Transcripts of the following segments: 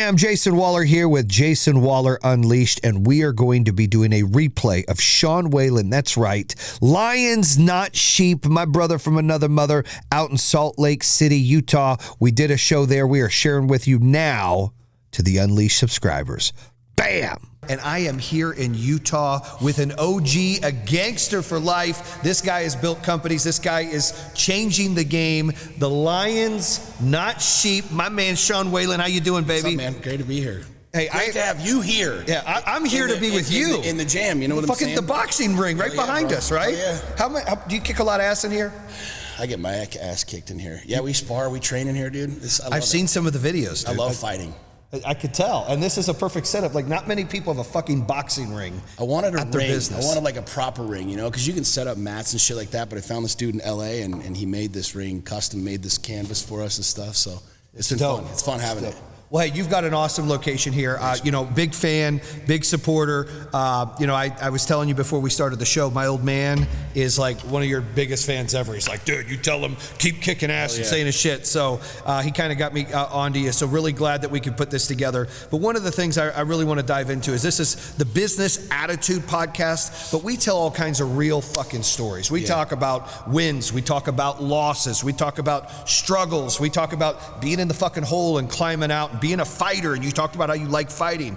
I'm Jason Waller here with Jason Waller Unleashed, and we are going to be doing a replay of Sean Whalen. That's right. Lions, not sheep. My brother from another mother out in Salt Lake City, Utah. We did a show there. We are sharing with you now to the Unleashed subscribers. Bam! And I am here in Utah with an OG, a gangster for life. This guy has built companies. This guy is changing the game. The Lions, not sheep. My man, Sean Whalen. How you doing, baby? What's up, man? Great to be here. Hey, Great to have you here. Yeah, I'm here to be with you. In the jam, you know what I'm saying? Fucking the boxing ring right behind us, right? Oh, yeah. How do you kick a lot of ass in here? I get my ass kicked in here. Yeah, we spar, we train in here, dude. I've seen some of the videos, dude. I love fighting. I could tell, and this is a perfect setup. Like, not many people have a fucking boxing ring. I wanted a ring. Business. I wanted like a proper ring, you know, because you can set up mats and shit like that. But I found this dude in LA, and he made this ring, custom made this canvas for us and stuff. So it's been fun. It's fun having it. Well, hey, you've got an awesome location here. Big fan, big supporter. I was telling you before we started the show, my old man is like one of your biggest fans ever. He's like, dude, you tell him, keep kicking ass and saying his shit. So he kind of got me onto you. So really glad that we could put this together. But one of the things I really want to dive into is this is the Business Attitude Podcast, but we tell all kinds of real fucking stories. We talk about wins. We talk about losses. We talk about struggles. We talk about being in the fucking hole and climbing out, being a fighter, and you talked about how you like fighting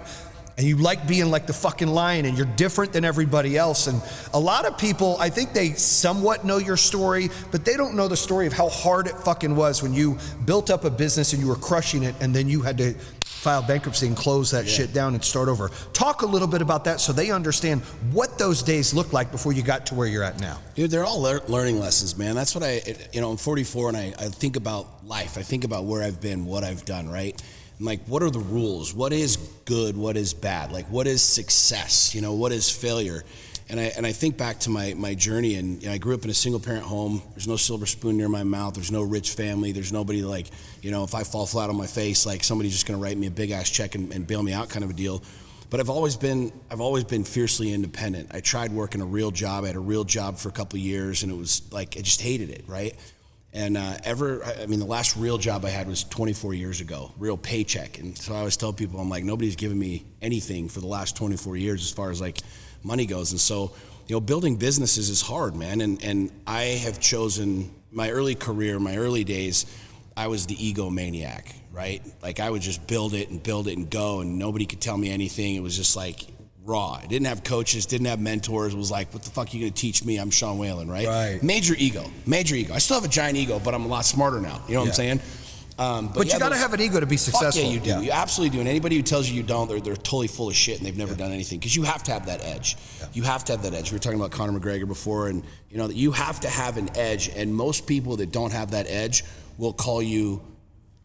and you like being like the fucking lion and you're different than everybody else. And a lot of people, I think they somewhat know your story, but they don't know the story of how hard it fucking was when you built up a business and you were crushing it and then you had to file bankruptcy and close that shit down and start over. Talk a little bit about that so they understand what those days looked like before you got to where you're at now. Dude, they're all learning lessons, man. That's what I'm 44 and I think about life. I think about where I've been, what I've done, right? Like, what are the rules? What is good? What is bad? Like, what is success? What is failure? And I think back to my journey, and I grew up in a single parent home. There's no silver spoon near my mouth. There's no rich family. There's nobody like, if I fall flat on my face, like somebody's just gonna write me a big ass check and bail me out kind of a deal. But I've always been fiercely independent. I tried working a real job. I had a real job for a couple of years, and it was like, I just hated it, right? And the last real job I had was 24 years ago, real paycheck. And so I always tell people, I'm like, nobody's given me anything for the last 24 years as far as like money goes. And so, building businesses is hard, man. And I have chosen my early career, my early days, I was the egomaniac, right? Like I would just build it and go, and nobody could tell me anything. It was just like raw. I didn't have coaches, didn't have mentors. It was like, what the fuck are you gonna teach me? I'm Sean Whalen, right? Major ego. I still have a giant ego, but I'm a lot smarter now. You know what I'm saying? But you gotta have an ego to be successful. Yeah, you do. Yeah. You absolutely do. And anybody who tells you don't, they're totally full of shit and they've never done anything. Because you have to have that edge. Yeah. You have to have that edge. We were talking about Conor McGregor before, and that you have to have an edge. And most people that don't have that edge will call you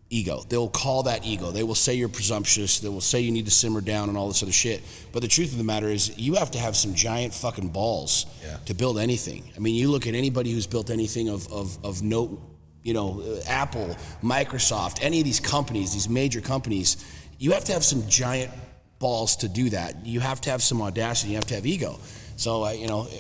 ego. They'll call that ego. They will say you're presumptuous. They will say you need to simmer down and all this other shit. But the truth of the matter is, you have to have some giant fucking balls to build anything. I mean, you look at anybody who's built anything of note, Apple, Microsoft, any of these companies, these major companies, you have to have some giant balls to do that. You have to have some audacity. You have to have ego. So,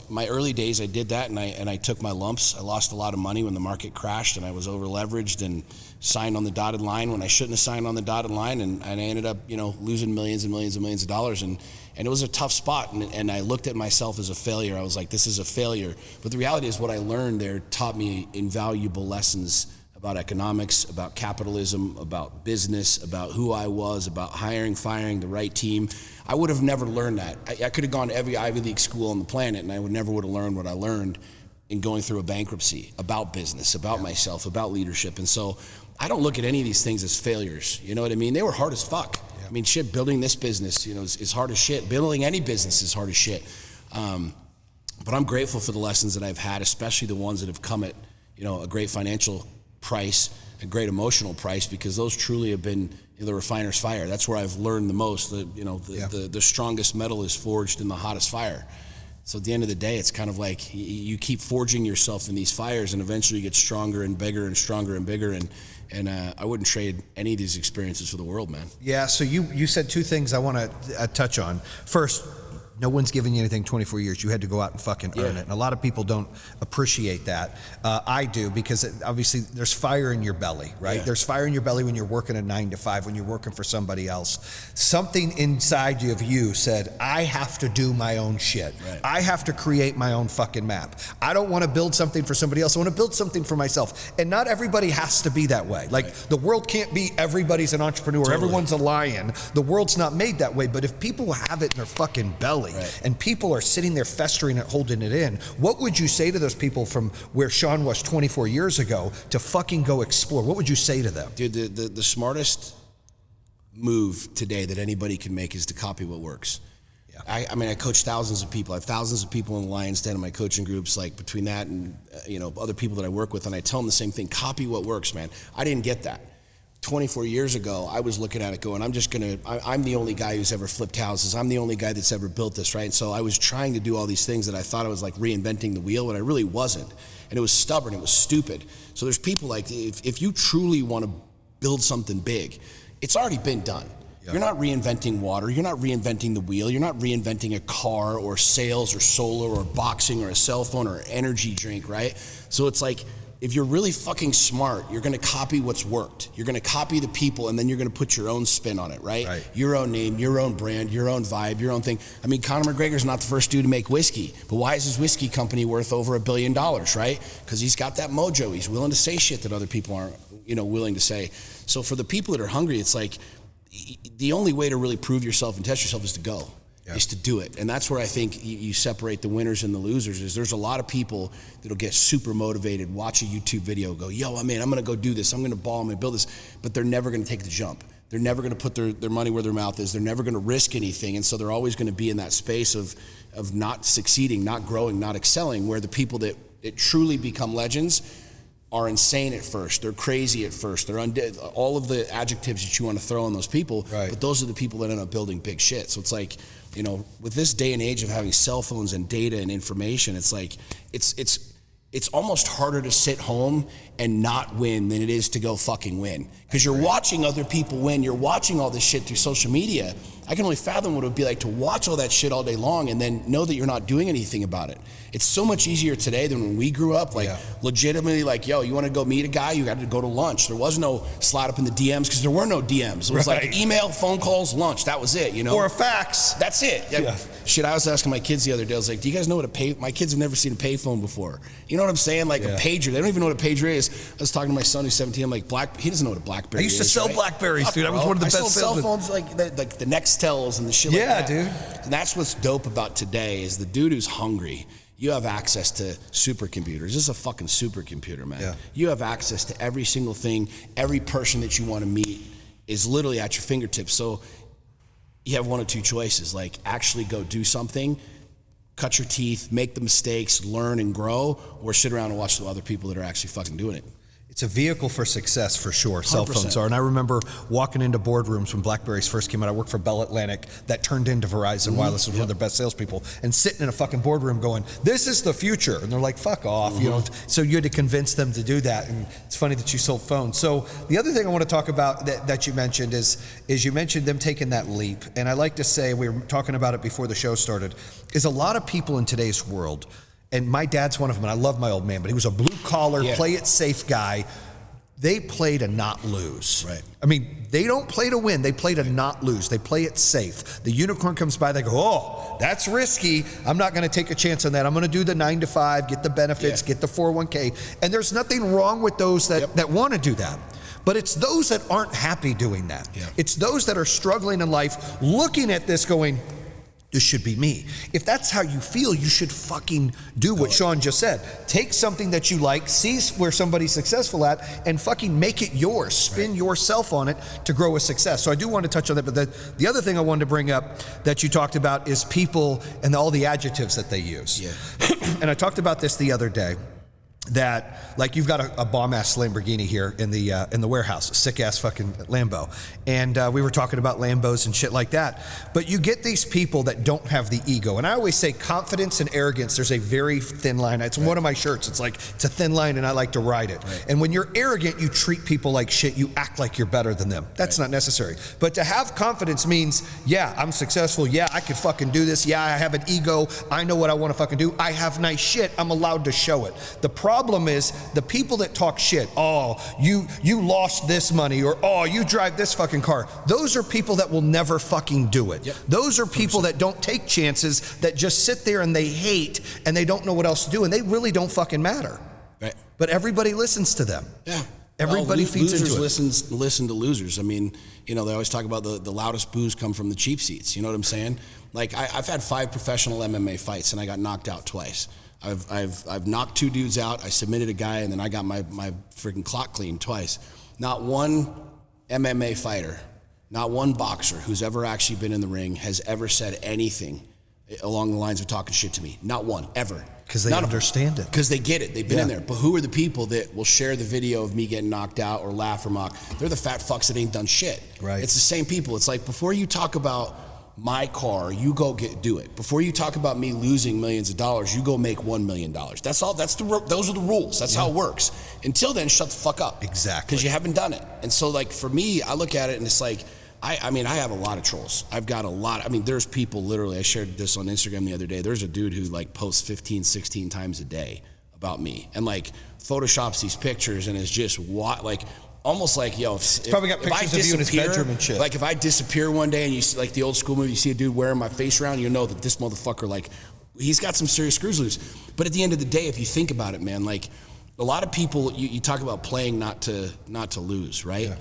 my early days, I did that, and I took my lumps. I lost a lot of money when the market crashed, and I was over leveraged and signed on the dotted line when I shouldn't have signed on the dotted line, and I ended up, losing millions and millions and millions of dollars, and it was a tough spot, and I looked at myself as a failure. I was like, this is a failure. But the reality is, what I learned there taught me invaluable lessons about economics, about capitalism, about business, about who I was, about hiring, firing the right team. I would have never learned that. I could have gone to every Ivy League school on the planet, and I would have learned what I learned in going through a bankruptcy, about business, about myself, about leadership. And so I don't look at any of these things as failures. You know what I mean? They were hard as fuck. I mean, shit, building this business, is hard as shit. Building any business is hard as shit. But I'm grateful for the lessons that I've had, especially the ones that have come at, a great financial price, a great emotional price, because those truly have been the refiner's fire. That's where I've learned the most. The strongest metal is forged in the hottest fire. So at the end of the day, it's kind of like you keep forging yourself in these fires, and eventually you get stronger and bigger and stronger and bigger. And I wouldn't trade any of these experiences for the world, man. Yeah. So you said two things I want to touch on. First, no one's giving you anything 24 years. You had to go out and fucking earn it. And a lot of people don't appreciate that. I do, because obviously there's fire in your belly, right? There's fire in your belly when you're working a 9 to 5, when you're working for somebody else. Something inside of you said, I have to do my own shit. I have to create my own fucking map. I don't want to build something for somebody else. I want to build something for myself. And not everybody has to be that way. Like, the world can't be everybody's an entrepreneur. Everyone's a lion. The world's not made that way. But if people have it in their fucking belly, and people are sitting there festering it, holding it in, what would you say to those people from where Sean was 24 years ago to fucking go explore? What would you say to them? Dude, the smartest move today that anybody can make is to copy what works. I mean, I coach thousands of people. I have thousands of people in the Lion's Den in my coaching groups, like between that and other people that I work with, and I tell them the same thing: copy what works, man. I didn't get that. 24 years ago, I was looking at it going, I'm the only guy who's ever flipped houses. I'm the only guy that's ever built this, right? And so I was trying to do all these things that I thought I was like reinventing the wheel, but I really wasn't. And it was stubborn, it was stupid. So there's people like, if you truly want to build something big, it's already been done. You're not reinventing water, you're not reinventing the wheel, you're not reinventing a car or sales or solar or boxing or a cell phone or energy drink, right? So it's like, if you're really fucking smart, you're gonna copy what's worked. You're gonna copy the people, and then you're gonna put your own spin on it, right? Your own name, your own brand, your own vibe, your own thing. I mean, Conor McGregor's not the first dude to make whiskey, but why is his whiskey company worth over $1 billion, right? Because he's got that mojo. He's willing to say shit that other people aren't, willing to say. So for the people that are hungry, it's like, the only way to really prove yourself and test yourself is to go. Is to do it. And that's where I think you separate the winners and the losers. Is there's a lot of people that'll get super motivated, watch a YouTube video, go, yo, I'm gonna go do this, I'm gonna ball, I'm gonna build this, but they're never gonna take the jump. They're never gonna put their money where their mouth is. They're never gonna risk anything. And so they're always gonna be in that space of not succeeding, not growing, not excelling, where the people that truly become legends are insane at first. They're crazy at first. They're all of the adjectives that you want to throw on those people, but those are the people that end up building big shit. So it's like, with this day and age of having cell phones and data and information, it's like, it's almost harder to sit home and not win than it is to go fucking win. Because you're watching other people win, you're watching all this shit through social media. I can only fathom what it would be like to watch all that shit all day long and then know that you're not doing anything about it. It's so much easier today than when we grew up, legitimately like, yo, you want to go meet a guy, you got to go to lunch. There was no slide up in the DMs because there were no DMs. It was like email, phone calls, lunch. That was it, Or a fax. That's it. Shit, I was asking my kids the other day, I was like, do you guys know what my kids have never seen a payphone before. You know what I'm saying? Like a pager. They don't even know what a pager is. I was talking to my son who's 17. I'm like, he doesn't know what a BlackBerry is. I used to sell Blackberries, dude. I was one of the best cell phones, like the Nextels and the shit like that. Yeah, dude. And that's what's dope about today is the dude who's hungry. You have access to supercomputers. This is a fucking supercomputer, man. Yeah. You have access to every single thing. Every person that you want to meet is literally at your fingertips. So you have one of two choices, like actually go do something, cut your teeth, make the mistakes, learn and grow, or sit around and watch the other people that are actually fucking doing it. It's a vehicle for success for sure, 100%. Cell phones are. And I remember walking into boardrooms when BlackBerries first came out. I worked for Bell Atlantic that turned into Verizon Wireless, was one of their best salespeople, and sitting in a fucking boardroom going, this is the future. And they're like, fuck off, So you had to convince them to do that. And it's funny that you sold phones. So the other thing I want to talk about that you mentioned is you mentioned them taking that leap. And I like to say, we were talking about it before the show started, is a lot of people in today's world, and my dad's one of them, and I love my old man, but he was a blue collar, play it safe guy. They play to not lose. Right. I mean, they don't play to win. They play to not lose. They play it safe. The unicorn comes by, they go, oh, that's risky. I'm not going to take a chance on that. I'm going to do the 9 to 5, get the benefits, get the 401k. And there's nothing wrong with those that want to do that. But it's those that aren't happy doing that. Yeah. It's those that are struggling in life, looking at this going, this should be me. If that's how you feel, you should fucking do what Sean just said. Take something that you like, see where somebody's successful at, and fucking make it yours. Spin yourself on it to grow a success. So I do want to touch on that, but the other thing I wanted to bring up that you talked about is people and all the adjectives that they use. Yeah. And I talked about this the other day. that, like, you've got a bomb ass Lamborghini here in the warehouse, a sick ass fucking Lambo, and we were talking about Lambos and shit like that. But you get these people that don't have the ego, and I always say confidence and arrogance. There's a very thin line. It's one of my shirts. It's like it's a thin line, and I like to ride it. Right. And when you're arrogant, you treat people like shit. You act like you're better than them. That's not necessary. But to have confidence means, yeah, I'm successful. Yeah, I can fucking do this. Yeah, I have an ego. I know what I want to fucking do. I have nice shit. I'm allowed to show it. The problem is the people that talk shit. Oh, you lost this money, or oh, you drive this fucking car. Those are people that will never fucking do it. Yep. Those are people 100%. That don't take chances, that just sit there and they hate and they don't know what else to do, and they really don't fucking matter. Right. But everybody listens to them. Yeah. Everybody feeds into it. Listen to losers. I mean, you know, they always talk about the loudest boos come from the cheap seats. You know what I'm saying? Like, I've had 5 professional MMA fights, and I got knocked out twice. I've knocked 2 dudes out. I submitted a guy, and then I got my freaking clock cleaned twice. Not one MMA fighter, not one boxer who's ever actually been in the ring has ever said anything along the lines of talking shit to me. Not one, ever. Because they understand it. Because they get it. They've been in there. But who are the people that will share the video of me getting knocked out or laugh or mock? They're the fat fucks that ain't done shit. Right. It's the same people. It's like, before you talk about my car, you go do it. Before you talk about me losing millions of dollars, you go make $1 million. That's all. Those are the rules. That's how it works. Until then, shut the fuck up. Exactly. Because you haven't done it. And so, like, for me, I look at it and it's like, I mean, I have a lot of trolls. I've got a lot. I mean, there's people literally, I shared this on Instagram the other day. There's a dude who like posts 15, 16 times a day about me, and like photoshops these pictures and is just like, almost like, yo, probably got pictures of you in his bedroom and shit. Like, if I disappear one day and you see, like the old school movie, you see a dude wearing my face around, you know that this motherfucker, like, he's got some serious screws loose. But at the end of the day, if you think about it, man, like, a lot of people, you talk about playing not to lose, right? Yeah.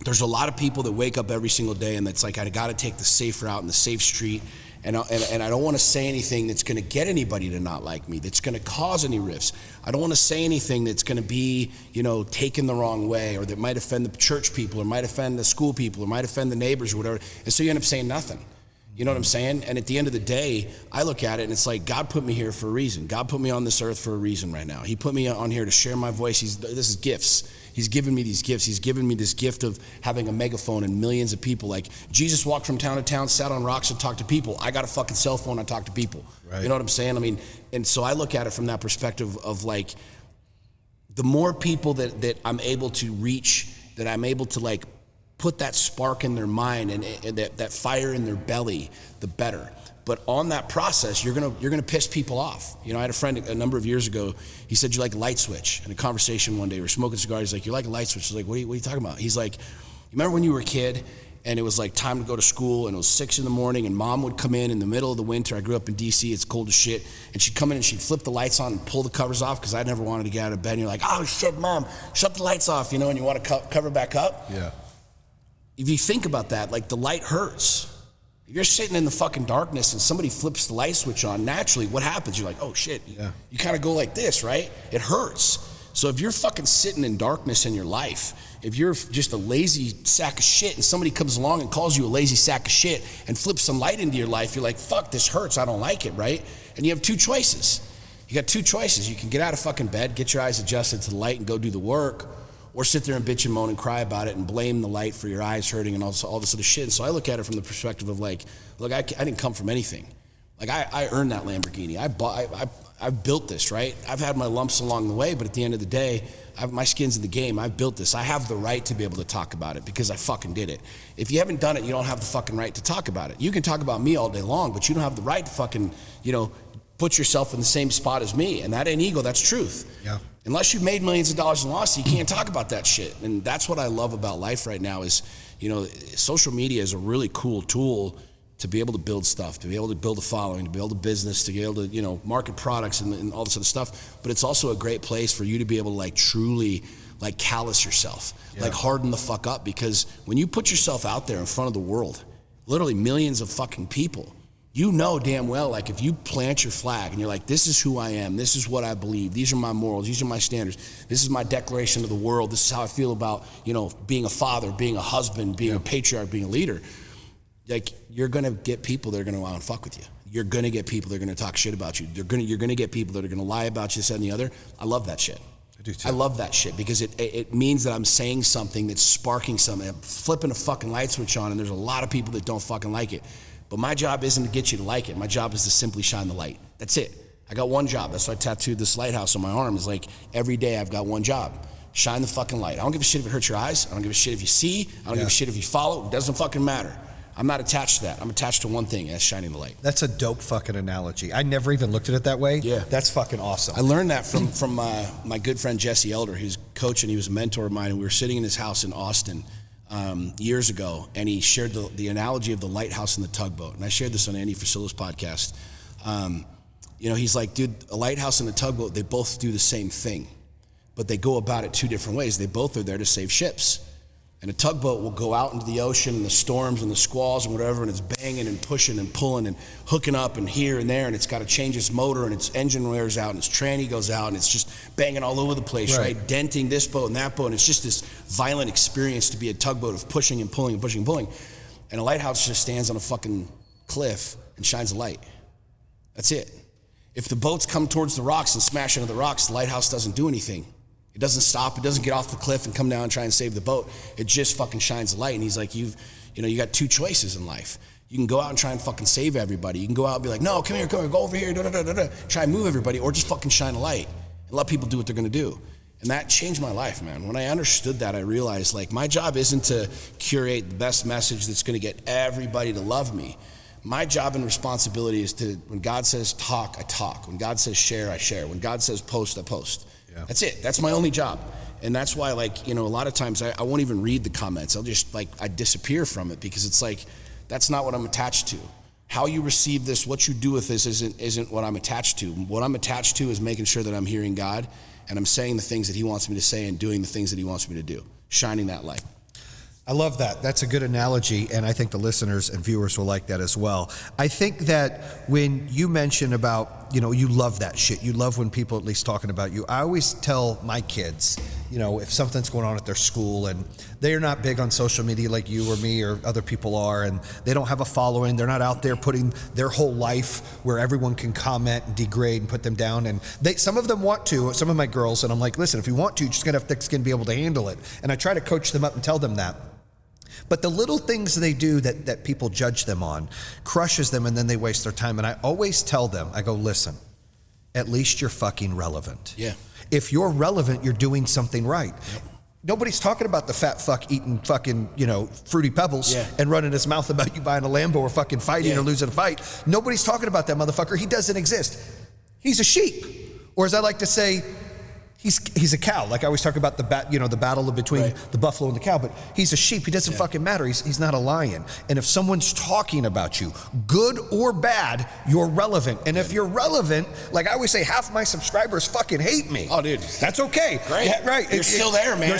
There's a lot of people that wake up every single day and that's like, I got to take the safe route and the safe street, and I don't want to say anything that's going to get anybody to not like me, that's going to cause any rifts. I don't want to say anything that's going to be, you know, taken the wrong way, or that might offend the church people, or might offend the school people, or might offend the neighbors, or whatever. And so you end up saying nothing. You know what I'm saying? And at the end of the day, I look at it and it's like, God put me here for a reason. God put me on this earth for a reason right now. He put me on here to share my voice. This is gifts. He's given me these gifts. He's given me this gift of having a megaphone and millions of people. Like, Jesus walked from town to town, sat on rocks and talked to people. I got a fucking cell phone, I talk to people. Right. You know what I'm saying? I mean, and so I look at it from that perspective of like, the more people that I'm able to reach, that I'm able to like put that spark in their mind and that fire in their belly, the better. But on that process, you're gonna piss people off. You know, I had a friend a number of years ago. He said, "You like a light switch?" In a conversation one day, we were smoking cigars. He's like, "You like a light switch?" I was like, what are you talking about? He's like, "You remember when you were a kid and it was like time to go to school and it was 6 a.m. and mom would come in the middle of the winter. I grew up in DC. It's cold as shit. And she'd come in and she'd flip the lights on and pull the covers off because I never wanted to get out of bed. And you're like, oh shit, mom, shut the lights off, you know, and you want to cover back up. Yeah. If you think about that, like, the light hurts. If you're sitting in the fucking darkness and somebody flips the light switch on, naturally, what happens? You're like, oh shit. Yeah. You kind of go like this, right? It hurts. So if you're fucking sitting in darkness in your life, if you're just a lazy sack of shit and somebody comes along and calls you a lazy sack of shit and flips some light into your life, you're like, fuck, this hurts, I don't like it, right? And you have 2 choices. You got 2 choices. You can get out of fucking bed, get your eyes adjusted to the light and go do the work, or sit there and bitch and moan and cry about it and blame the light for your eyes hurting and all this sort of shit. And so I look at it from the perspective of like, look, I didn't come from anything. Like, I earned that Lamborghini. I built this, right? I've had my lumps along the way, but at the end of the day, my skin's in the game. I've built this. I have the right to be able to talk about it because I fucking did it. If you haven't done it, you don't have the fucking right to talk about it. You can talk about me all day long, but you don't have the right to fucking, you know, put yourself in the same spot as me. And that ain't ego, that's truth. Yeah. Unless you've made millions of dollars in losses, you can't talk about that shit. And that's what I love about life right now is, you know, social media is a really cool tool to be able to build stuff, to be able to build a following, to build a business, to be able to, you know, market products and all this other stuff. But it's also a great place for you to be able to like truly like callous yourself, like harden the fuck up. Because when you put yourself out there in front of the world, literally millions of fucking people, you know damn well, like, if you plant your flag and you're like, this is who I am, this is what I believe, these are my morals, these are my standards, this is my declaration to the world, this is how I feel about, you know, being a father, being a husband, being a patriarch, being a leader, like, you're gonna get people that are gonna want to fuck with you. you're gonna get people that are gonna talk shit about you. You're gonna get people that are gonna lie about you, this, that, and the other. I love that shit. I do too. I love that shit because it means that I'm saying something that's sparking something. I'm flipping a fucking light switch on, and there's a lot of people that don't fucking like it. But my job isn't to get you to like it. My job is to simply shine the light. That's it. I got one job. That's why I tattooed this lighthouse on my arm. It's like every day I've got one job. Shine the fucking light. I don't give a shit if it hurts your eyes. I don't give a shit if you see. I don't give a shit if you follow. It doesn't fucking matter. I'm not attached to that. I'm attached to one thing, and that's shining the light. That's a dope fucking analogy. I never even looked at it that way. Yeah. That's fucking awesome. I learned that from my good friend Jesse Elder, who's coach and he was a mentor of mine, and we were sitting in his house in Austin years ago, and he shared the analogy of the lighthouse and the tugboat. And I shared this on Andy Frasilla's podcast. He's like, dude, a lighthouse and a tugboat, they both do the same thing, but they go about it two different ways. They both are there to save ships. And a tugboat will go out into the ocean and the storms and the squalls and whatever, and it's banging and pushing and pulling and hooking up and here and there, and it's got to change its motor, and its engine wears out, and its tranny goes out, and it's just banging all over the place, right? Denting this boat and that boat, and it's just this violent experience to be a tugboat of pushing and pulling and pushing and pulling. And a lighthouse just stands on a fucking cliff and shines a light. That's it. If the boats come towards the rocks and smash into the rocks, the lighthouse doesn't do anything. It doesn't stop. It doesn't get off the cliff and come down and try and save the boat. It just fucking shines the light. And he's like, you got two choices in life. You can go out and try and fucking save everybody. You can go out and be like, no, come here, go over here, try and move everybody, or just fucking shine a light and let people do what they're gonna do. And that changed my life, man. When I understood that, I realized like my job isn't to curate the best message that's gonna get everybody to love me. My job and responsibility is to, when God says talk, I talk. When God says share, I share. When God says post, I post. Yeah. That's it. That's my only job. And that's why, a lot of times I won't even read the comments. I'll just, I disappear from it because it's like, that's not what I'm attached to. How you receive this, what you do with this isn't what I'm attached to. What I'm attached to is making sure that I'm hearing God and I'm saying the things that He wants me to say and doing the things that He wants me to do. Shining that light. I love that. That's a good analogy, and I think the listeners and viewers will like that as well. I think that when you mention about, you love that shit. You love when people at least talking about you. I always tell my kids, if something's going on at their school and they're not big on social media like you or me or other people are, and they don't have a following, they're not out there putting their whole life where everyone can comment and degrade and put them down. And some of them want to, some of my girls, and I'm like, listen, if you want to, you just gotta have thick skin to be able to handle it. And I try to coach them up and tell them that. But the little things they do that people judge them on crushes them, and then they waste their time. And I always tell them, I go, listen, at least you're fucking relevant. Yeah. If you're relevant, you're doing something right. Yep. Nobody's talking about the fat fuck eating fucking, Fruity Pebbles and running his mouth about you buying a Lambo or fucking fighting or losing a fight. Nobody's talking about that motherfucker. He doesn't exist. He's a sheep. Or as I like to say, he's a cow. Like I always talk about the battle between the buffalo and the cow, but he's a sheep. He doesn't fucking matter. He's not a lion. And if someone's talking about you, good or bad, you're relevant. And if you're relevant, like I always say, half my subscribers fucking hate me. Oh, dude. That's okay. Great. Yeah, right. You're still there, man.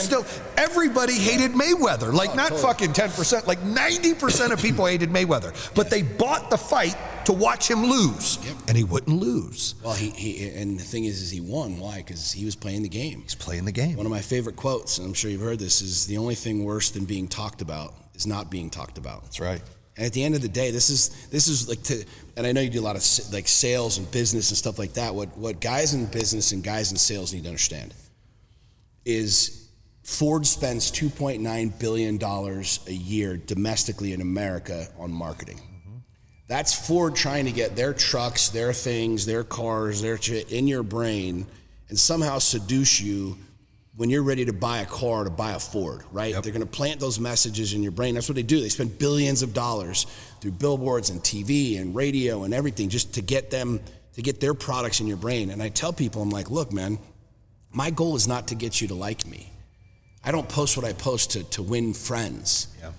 Everybody hated Mayweather. Like not totally. Fucking 10%, like 90% of people hated Mayweather. But they bought the fight to watch him lose. Yep. And he wouldn't lose. Well, and the thing is he won. Why? Because he was playing the game. He's playing the game. One of my favorite quotes, and I'm sure you've heard this, is the only thing worse than being talked about is not being talked about. That's right. And at the end of the day, this is like and I know you do a lot of like sales and business and stuff like that. What guys in business and guys in sales need to understand is Ford spends $2.9 billion a year domestically in America on marketing. That's Ford trying to get their trucks, their things, their cars, their shit in your brain and somehow seduce you when you're ready to buy a car, to buy a Ford, right? Yep. They're gonna plant those messages in your brain. That's what they do. They spend billions of dollars through billboards and TV and radio and everything just to get their products in your brain. And I tell people, I'm like, look, man, my goal is not to get you to like me. I don't post what I post to win friends. Yeah.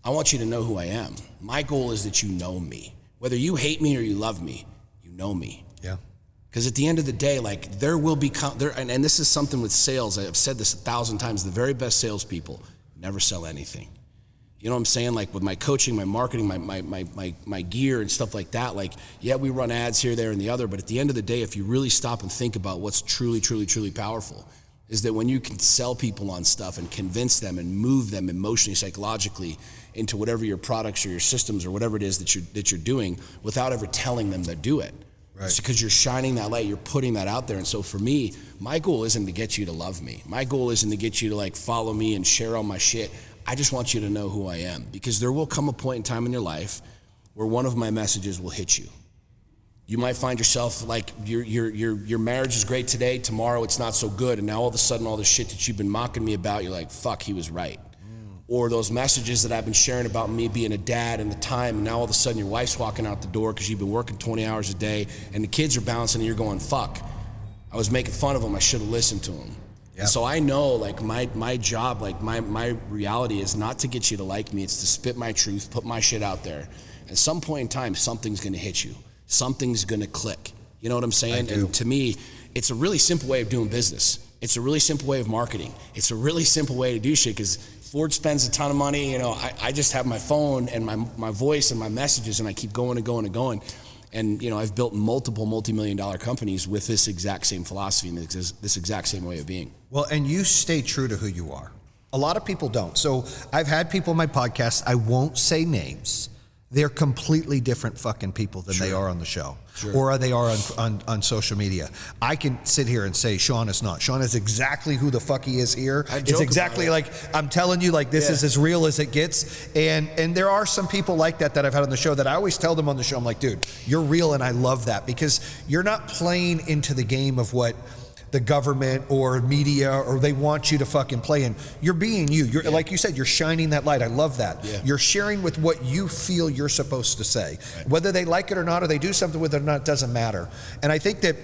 I want you to know who I am. My goal is that you know me. Whether you hate me or you love me, you know me. Yeah. Because at the end of the day, like there will be, and this is something with sales, I've said this 1,000 times, the very best salespeople never sell anything. You know what I'm saying? Like with my coaching, my marketing, my gear and stuff like that, like, yeah, we run ads here, there, and the other, but at the end of the day, if you really stop and think about what's truly, truly, truly powerful, is that when you can sell people on stuff and convince them and move them emotionally, psychologically into whatever your products or your systems or whatever it is that you're doing without ever telling them to do it. Right. It's because you're shining that light, you're putting that out there. And so for me, my goal isn't to get you to love me. My goal isn't to get you to like follow me and share all my shit. I just want you to know who I am, because there will come a point in time in your life where one of my messages will hit you. You might find yourself like your marriage is great today, tomorrow it's not so good, and now all of a sudden all the shit that you've been mocking me about, you're like, fuck, he was right. Or those messages that I've been sharing about me being a dad and the time, and now all of a sudden your wife's walking out the door because you've been working 20 hours a day and the kids are bouncing and you're going, fuck, I was making fun of them, I should have listened to them. Yep. And so I know like my job, like my reality is not to get you to like me, it's to spit my truth, put my shit out there. At some point in time, something's gonna hit you. Something's gonna click. You know what I'm saying? And to me, it's a really simple way of doing business. It's a really simple way of marketing. It's a really simple way to do shit, because Ford spends a ton of money. You know, I just have my phone and my voice and my messages, and I keep going and going and going. And, you know, I've built multiple multi-million-dollar companies with this exact same philosophy and this exact same way of being. Well, and you stay true to who you are. A lot of people don't. So I've had people on my podcast, I won't say names. They're completely different fucking people than they are on the show, or they are on social media. I can sit here and say Sean is not. Sean is exactly who the fuck he is here. It's exactly like, I'm telling you, like, this is as real as it gets. And there are some people like that I've had on the show that I always tell them on the show, I'm like, dude, you're real, and I love that, because you're not playing into the game of what the government or media or they want you to fucking play in. You're being you. You're like you said, you're shining that light. I love that. You're sharing with what you feel you're supposed to say. Whether they like it or not, or they do something with it or not, it doesn't matter. And I think that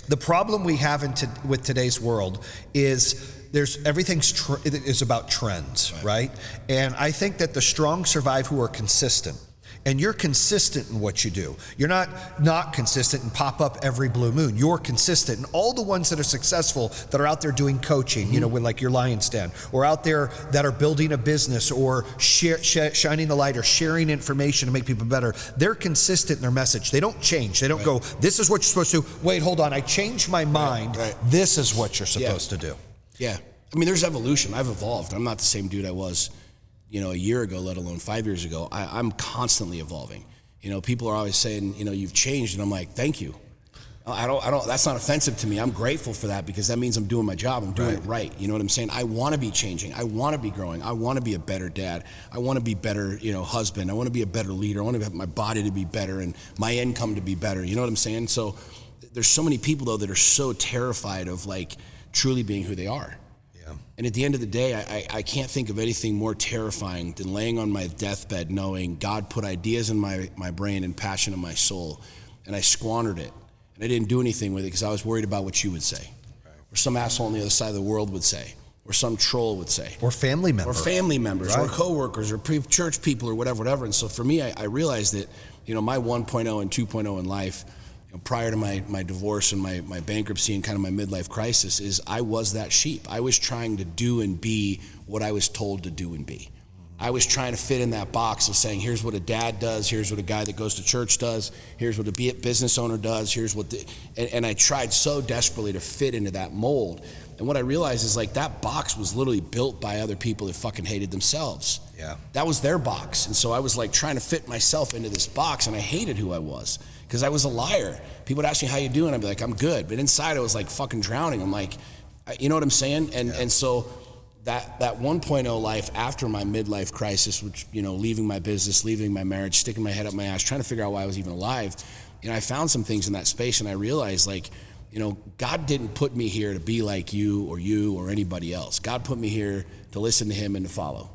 the problem we have with today's world is everything's is about trends, right? And I think that the strong survive who are consistent. And you're consistent in what you do. You're not consistent and pop up every blue moon. You're consistent. And all the ones that are successful, that are out there doing coaching, you know, with like your Lion's Den, or out there that are building a business or shining the light or sharing information to make people better, they're consistent in their message. They don't change. They don't go, this is what you're supposed to do. Wait, hold on, I changed my mind. This is what you're supposed to do. Yeah. I mean, there's evolution. I've evolved. I'm not the same dude I was, you know, a year ago, let alone 5 years ago. I'm constantly evolving. You know, people are always saying, you know, you've changed, and I'm like, thank you. I don't, that's not offensive to me. I'm grateful for that, because that means I'm doing my job. I'm doing it right. You know what I'm saying? I want to be changing. I want to be growing. I want to be a better dad. I want to be better, you know, husband. I want to be a better leader. I want to have my body to be better and my income to be better. You know what I'm saying? So there's so many people though that are so terrified of like truly being who they are. And at the end of the day, I can't think of anything more terrifying than laying on my deathbed knowing God put ideas in my brain and passion in my soul, and I squandered it. And I didn't do anything with it because I was worried about what you would say, or some asshole on the other side of the world would say, or some troll would say. Or family members. Or family members, or coworkers, or church people, or whatever. And so for me, I realized that, you know, my 1.0 and 2.0 in life, prior to my divorce and my bankruptcy and kind of my midlife crisis, is I was that sheep. I was trying to do and be what I was told to do and be. I was trying to fit in that box of saying, here's what a dad does, here's what a guy that goes to church does, here's what a business owner does, here's what and I tried so desperately to fit into that mold. And what I realized is like that box was literally built by other people that fucking hated themselves. Yeah. That was their box. And so I was like trying to fit myself into this box, and I hated who I was, because I was a liar. People would ask me, how you doing? I'd be like, I'm good. But inside I was like fucking drowning. I'm like, you know what I'm saying? And so that 1.0 life after my midlife crisis, which, you know, leaving my business, leaving my marriage, sticking my head up my ass, trying to figure out why I was even alive, you know, I found some things in that space, and I realized like, you know, God didn't put me here to be like you or anybody else. God put me here to listen to him and to follow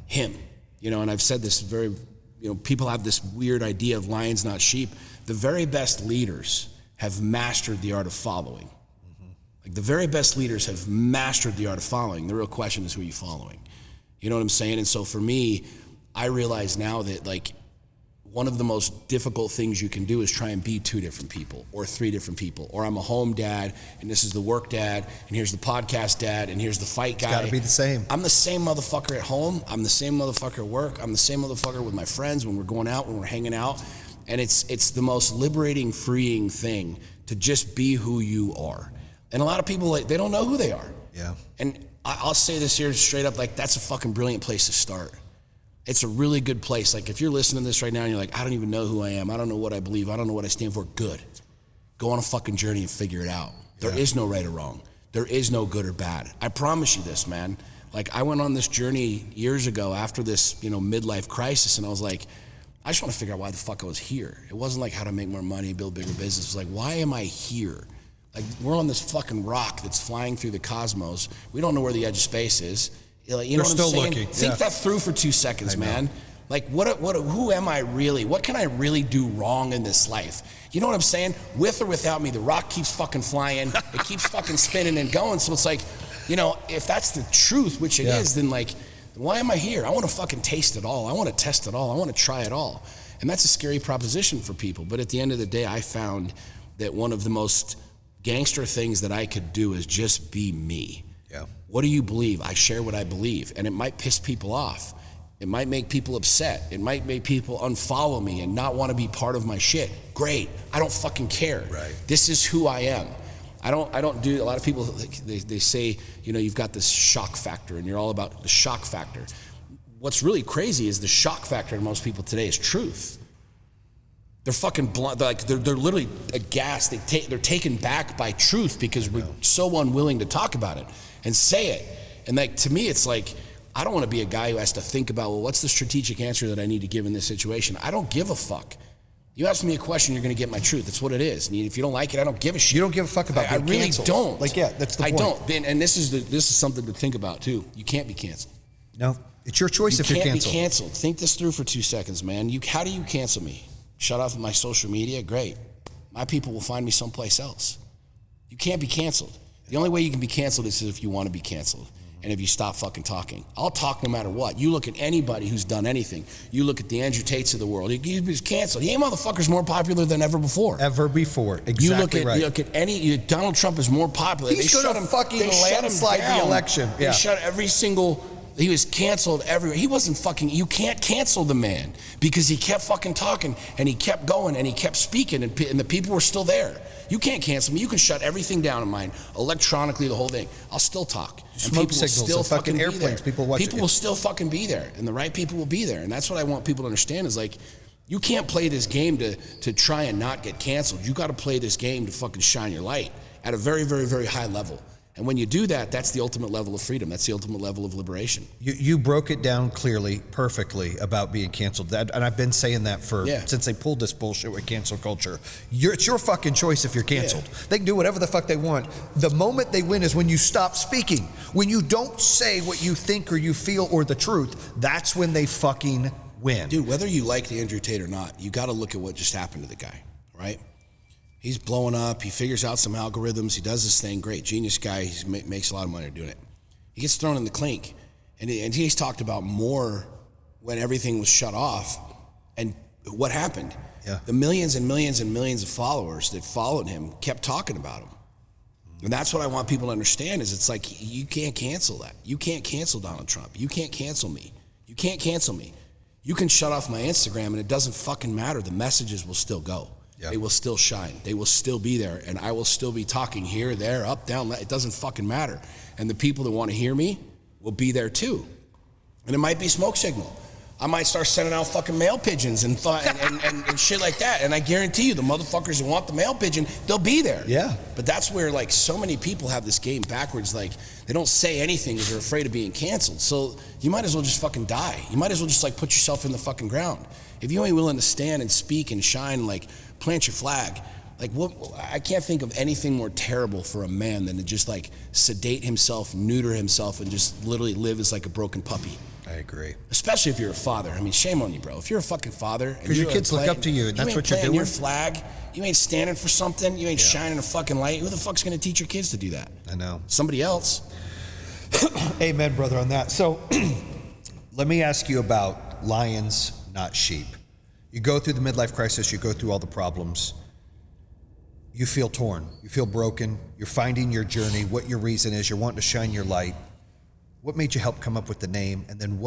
him. You know, and I've said this you know, people have this weird idea of lions, not sheep. The very best leaders have mastered the art of following. Like the very best leaders have mastered the art of following. The real question is, who are you following? You know what I'm saying? And so for me, I realize now that like one of the most difficult things you can do is try and be 2 different people or 3 different people. Or I'm a home dad, and this is the work dad, and here's the podcast dad, and here's the fight guy. It's gotta be the same. I'm the same motherfucker at home. I'm the same motherfucker at work. I'm the same motherfucker with my friends when we're going out, when we're hanging out. And it's the most liberating, freeing thing to just be who you are. And a lot of people, like, they don't know who they are. Yeah. And I'll say this here straight up, like, that's a fucking brilliant place to start. It's a really good place. Like, if you're listening to this right now and you're like, I don't even know who I am, I don't know what I believe, I don't know what I stand for, good. Go on a fucking journey and figure it out. There is no right or wrong. There is no good or bad. I promise you this, man. Like, I went on this journey years ago after this, midlife crisis, and I was like, I just want to figure out why the fuck I was here. It wasn't like how to make more money, build bigger business. It was like, why am I here? Like, we're on this fucking rock that's flying through the cosmos. We don't know where the edge of space is. You know what I'm still saying? looking. Think that through for 2 seconds, man. Like, who am I really? What can I really do wrong in this life? You know what I'm saying? With or without me, the rock keeps fucking flying. It keeps fucking spinning and going. So it's like, if that's the truth, which it is, then like, why am I here? I want to fucking taste it all. I want to test it all. I want to try it all. And that's a scary proposition for people. But at the end of the day, I found that one of the most gangster things that I could do is just be me. Yeah. What do you believe? I share what I believe. And it might piss people off. It might make people upset. It might make people unfollow me and not want to be part of my shit. Great. I don't fucking care. Right. This is who I am. I don't do, a lot of people, they say, you've got this shock factor and you're all about the shock factor. What's really crazy is the shock factor in most people today is truth. They're fucking blunt, they're literally aghast. They're taken back by truth because we're so unwilling to talk about it and say it. And like, to me, it's like, I don't want to be a guy who has to think about, well, what's the strategic answer that I need to give in this situation? I don't give a fuck. You ask me a question, you're going to get my truth. That's what it is. And if you don't like it, I don't give a shit. You don't give a fuck about being really canceled. Don't. Like, that's the point. I don't. And this is something to think about too. You can't be canceled. No, it's your choice if you're canceled. You can't be canceled. Think this through for 2 seconds, man. How do you cancel me? Shut off my social media? Great. My people will find me someplace else. You can't be canceled. The only way you can be canceled is if you want to be canceled. And if you stop fucking talking. I'll talk no matter what. You look at anybody who's done anything. You look at the Andrew Tates of the world. He was canceled. He ain't motherfucker's more popular than ever before. Ever before. Exactly you look at Donald Trump is more popular. He's going to fucking landslide the election. They shut he was canceled everywhere. He wasn't fucking, you can't cancel the man because he kept fucking talking and he kept going and he kept speaking and the people were still there. You can't cancel me. You can shut everything down in mine electronically, the whole thing. I'll still talk. Smoke signals and fucking airplanes. People watch it. People will still fucking be there and the right people will be there. And that's what I want people to understand is like, you can't play this game to try and not get canceled. You got to play this game to fucking shine your light at a very, very, very high level. And when you do that, that's the ultimate level of freedom. That's the ultimate level of liberation. You broke it down clearly, perfectly about being canceled. And I've been saying that since they pulled this bullshit with cancel culture. It's your fucking choice if you're canceled. Yeah. They can do whatever the fuck they want. The moment they win is when you stop speaking. When you don't say what you think or you feel or the truth, that's when they fucking win. Dude, whether you like the Andrew Tate or not, you got to look at what just happened to the guy, right? He's blowing up. He figures out some algorithms. He does this thing. Great. Genius guy. He makes a lot of money doing it. He gets thrown in the clink. And he's talked about more when everything was shut off and what happened. Yeah. The millions and millions and millions of followers that followed him kept talking about him. And that's what I want people to understand is it's like, you can't cancel that. You can't cancel Donald Trump. You can't cancel me. You can't cancel me. You can shut off my Instagram and it doesn't fucking matter. The messages will still go. Yep. They will still shine. They will still be there. And I will still be talking here, there, up, down. It doesn't fucking matter. And the people that want to hear me will be there too. And it might be smoke signal. I might start sending out fucking mail pigeons and shit like that. And I guarantee you the motherfuckers who want the mail pigeon, they'll be there. Yeah. But that's where like so many people have this game backwards. Like they don't say anything because they're afraid of being canceled. So you might as well just fucking die. You might as well just like put yourself in the fucking ground. If you ain't willing to stand and speak and shine, like plant your flag. Like what? I can't think of anything more terrible for a man than to just like sedate himself, neuter himself, and just literally live as like a broken puppy. I agree. Especially if you're a father. I mean, shame on you, bro. If you're a fucking father, because your kids look up to you, and that's what you're doing. Your flag, you ain't standing for something. You ain't shining a fucking light. Who the fuck's gonna teach your kids to do that? I know. Somebody else. Amen, brother, on that. So, let me ask you about lions, not sheep. You go through the midlife crisis, you go through all the problems, you feel torn, you feel broken, you're finding your journey, what your reason is, you're wanting to shine your light. What made you help come up with the name? And then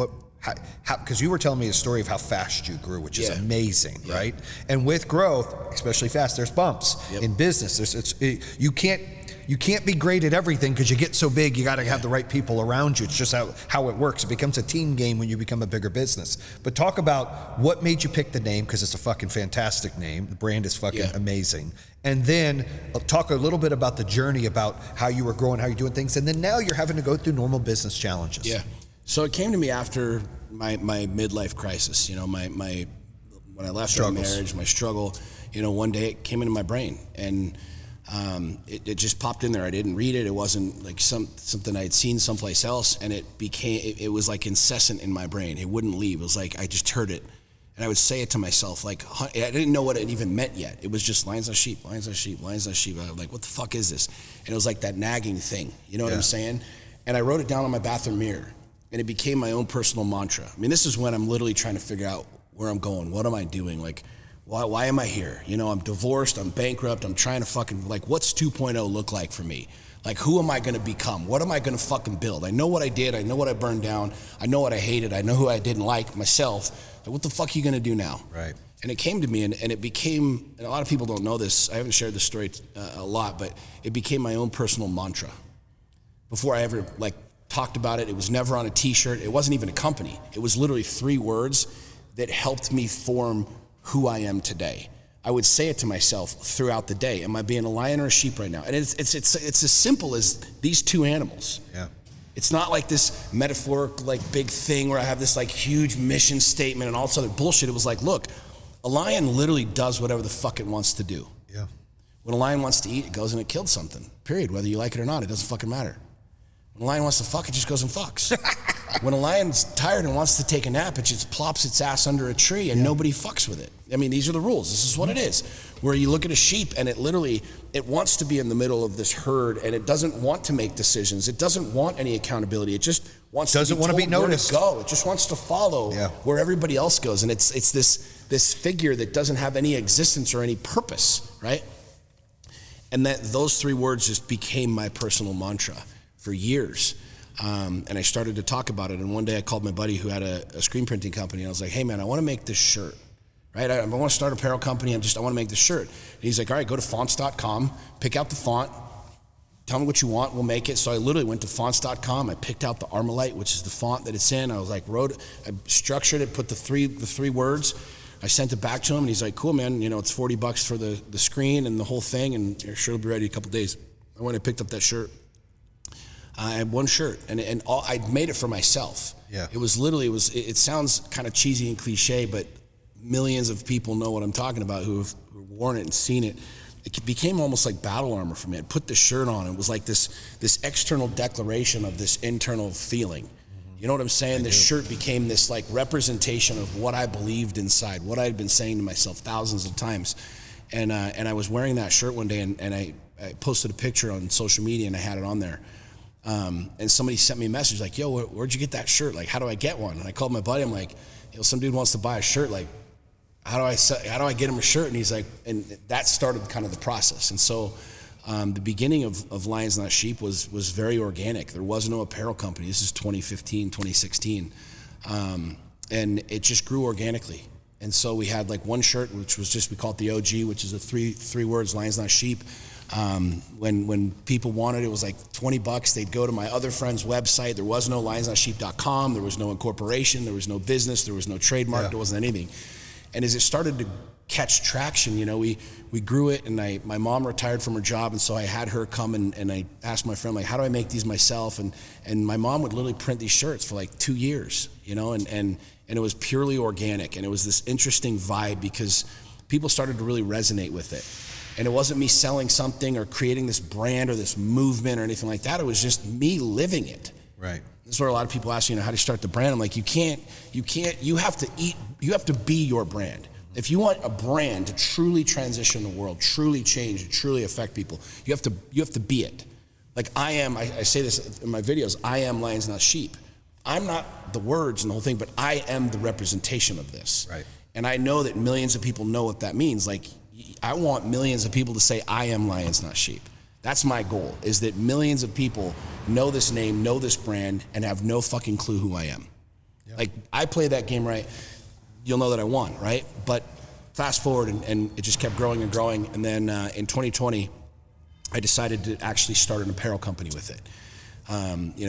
how, because you were telling me a story of how fast you grew, which is amazing, right? And with growth, especially fast, there's bumps in business. You can't be great at everything because you get so big. You got to have the right people around you. It's just how it works. It becomes a team game when you become a bigger business. But talk about what made you pick the name, because it's a fucking fantastic name. The brand is fucking amazing. And then talk a little bit about the journey, about how you were growing, how you're doing things, and then now you're having to go through normal business challenges. Yeah. So it came to me after my midlife crisis, you know, when I left my marriage, my struggle, you know, one day it came into my brain, and it just popped in there. I didn't read it. It wasn't like something I had seen someplace else, and it was like incessant in my brain. It wouldn't leave. It was like I just heard it, and I would say it to myself. Like, I didn't know what it even meant yet. It was just lines on sheep, lines on sheep, lines on sheep. I was like, what the fuck is this? And it was like that nagging thing. You know what I'm saying? And I wrote it down on my bathroom mirror, and it became my own personal mantra. I mean, this is when I'm literally trying to figure out where I'm going. What am I doing? Like, why am I here? You know, I'm divorced, I'm bankrupt, I'm trying to fucking, like, what's 2.0 look like for me? Like, who am I gonna become? What am I gonna fucking build? I know what I did, I know what I burned down, I know what I hated, I know who I didn't like, myself. Like, what the fuck are you gonna do now? Right. And it came to me, and it became, and a lot of people don't know this, I haven't shared this story a lot, but it became my own personal mantra. Before I ever, like, talked about it, it was never on a t-shirt, it wasn't even a company. It was literally 3 words that helped me form who I am today. I would say it to myself throughout the day. Am I being a lion or a sheep right now? And it's as simple as these 2 animals. Yeah. It's not like this metaphoric, like, big thing where I have this, like, huge mission statement and all this other bullshit. It was like, look, a lion literally does whatever the fuck it wants to do. Yeah. When a lion wants to eat, it goes and it kills something. Period. Whether you like it or not, it doesn't fucking matter. When a lion wants to fuck, it just goes and fucks. When a lion's tired and wants to take a nap, it just plops its ass under a tree and nobody fucks with it. I mean, these are the rules. This is what it is. Where you look at a sheep and it wants to be in the middle of this herd, and it doesn't want to make decisions. It doesn't want any accountability. It just wants to be noticed. Go. It just wants to follow where everybody else goes. And it's this figure that doesn't have any existence or any purpose, right? And those 3 words just became my personal mantra for years. And I started to talk about it. And one day I called my buddy who had a screen printing company, and I was like, hey man, I want to make this shirt, right? I want to start an apparel company. I want to make this shirt. And he's like, all right, go to fonts.com, pick out the font, tell me what you want, we'll make it. So I literally went to fonts.com. I picked out the Armalite, which is the font that it's in. I was like, I structured it, put the three words. I sent it back to him, and he's like, cool, man. You know, it's $40 for the screen and the whole thing, and your shirt will be ready in a couple days. I went and picked up that shirt. I had 1 shirt, and I made it for myself. Yeah. It was literally, it sounds kind of cheesy and cliche, but millions of people know what I'm talking about who've worn it and seen it. It became almost like battle armor for me. I put the shirt on. It was like this external declaration of this internal feeling. You know what I'm saying? This shirt became this, like, representation of what I believed inside, what I had been saying to myself thousands of times. And I was wearing that shirt one day, and I posted a picture on social media, and I had it on there. And somebody sent me a message like, yo, where'd you get that shirt? Like, how do I get one? And I called my buddy. I'm like, yo, some dude wants to buy a shirt. Like, how do I get him a shirt? And he's like, and that started kind of the process. And so the beginning of Lions Not Sheep was very organic. There was no apparel company. This is 2015, 2016. And it just grew organically. And so we had like 1 shirt, which was just, we call it the OG, which is the three words, Lions Not Sheep. When people wanted it, was like $20. They'd go to my other friend's website. There was no lionsnotsheep.com. There was no incorporation. There was no business. There was no trademark. There wasn't anything. And as it started to catch traction, you know, we grew it, and my mom retired from her job, and so I had her come and I asked my friend, like, how do I make these myself? And my mom would literally print these shirts for like 2 years, you know, and it was purely organic, and it was this interesting vibe because people started to really resonate with it. And it wasn't me selling something or creating this brand or this movement or anything like that. It was just me living it. Right. This is where a lot of people ask, you know, how do you start the brand? I'm like, you have to be your brand. If you want a brand to truly transition the world, truly change, truly affect people, you have to be it. Like I say this in my videos, I am Lions Not Sheep. I'm not the words and the whole thing, but I am the representation of this. Right. And I know that millions of people know what that means. Like, I want millions of people to say, I am Lions Not Sheep. That's my goal, is that millions of people know this name, know this brand, and have no fucking clue who I am. Yep. Like, I play that game right, you'll know that I won, right? But fast forward, and it just kept growing and growing. And then in 2020, I decided to actually start an apparel company with it.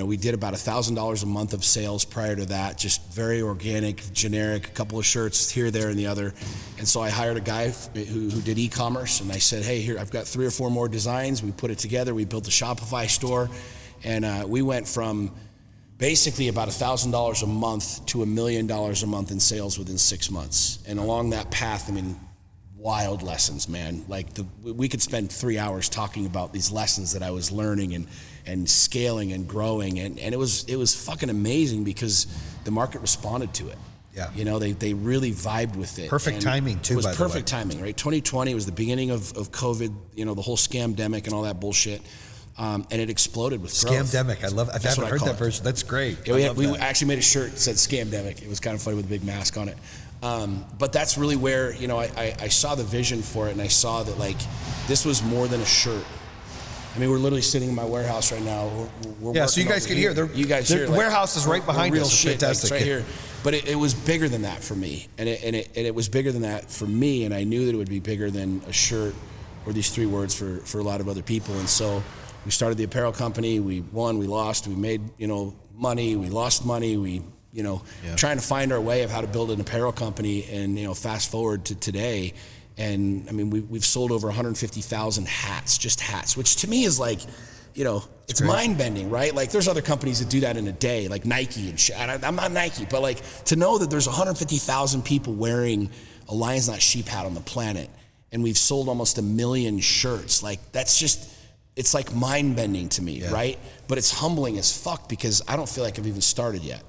We did about $1,000 a month of sales prior to that, just very organic, generic, a couple of shirts here, there, and the other. And so I hired a guy who did e-commerce, and I said, hey, here, I've got 3 or 4 more designs. We put it together. We built a Shopify store, and we went from basically about $1,000 a month to $1 million a month in sales within 6 months. And along that path, I mean, wild lessons, man. Like, we could spend 3 hours talking about these lessons that I was learning and scaling and growing, and it was fucking amazing because the market responded to it. Yeah. They really vibed with it. Perfect timing too, by the way. It was perfect timing, right? 2020 was the beginning of COVID, the whole scamdemic and all that bullshit. And it exploded with growth. Scamdemic, I love it. I haven't heard that version. That's great. Yeah, we actually made a shirt that said Scamdemic. It was kind of funny with a big mask on it. But that's really where, I saw the vision for it, and I saw that, like, this was more than a shirt. I mean, we're literally sitting in my warehouse right now. We're so you guys can hear. You guys hear. The warehouse is right behind real us. Shit, fantastic. Like, it's right here. But it was bigger than that for me, and it was bigger than that for me, and I knew that it would be bigger than a shirt or these 3 words for a lot of other people. And so we started the apparel company. We won, we lost, we made money, we lost money, we trying to find our way of how to build an apparel company. And fast forward to today, and I mean we've sold over 150,000 hats, just hats, which to me is like, it's mind bending, right? Like, there's other companies that do that in a day, like Nike and shit. I'm not Nike, but like, to know that there's 150,000 people wearing a Lions Not Sheep hat on the planet, and we've sold almost 1 million shirts, like, that's just, it's like mind bending to me, right? But it's humbling as fuck because I don't feel like I've even started yet.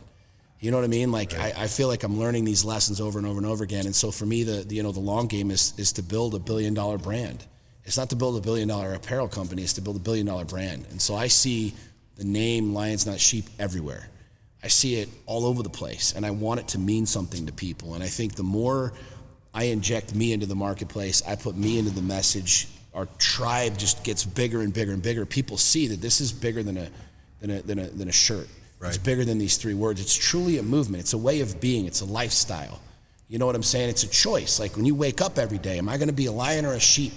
You know what I mean? Like, right. I feel like I'm learning these lessons over and over and over again. And so for me, the long game is to build a $1 billion brand. It's not to build a $1 billion apparel company, it's to build a $1 billion brand. And so I see the name Lions Not Sheep everywhere. I see it all over the place, and I want it to mean something to people. And I think the more I inject me into the marketplace, I put me into the message, our tribe just gets bigger and bigger and bigger. People see that this is bigger than a shirt. Right. It's bigger than these 3 words. It's truly a movement. It's a way of being. It's a lifestyle. You know what I'm saying? It's a choice. Like, when you wake up every day, am I going to be a lion or a sheep?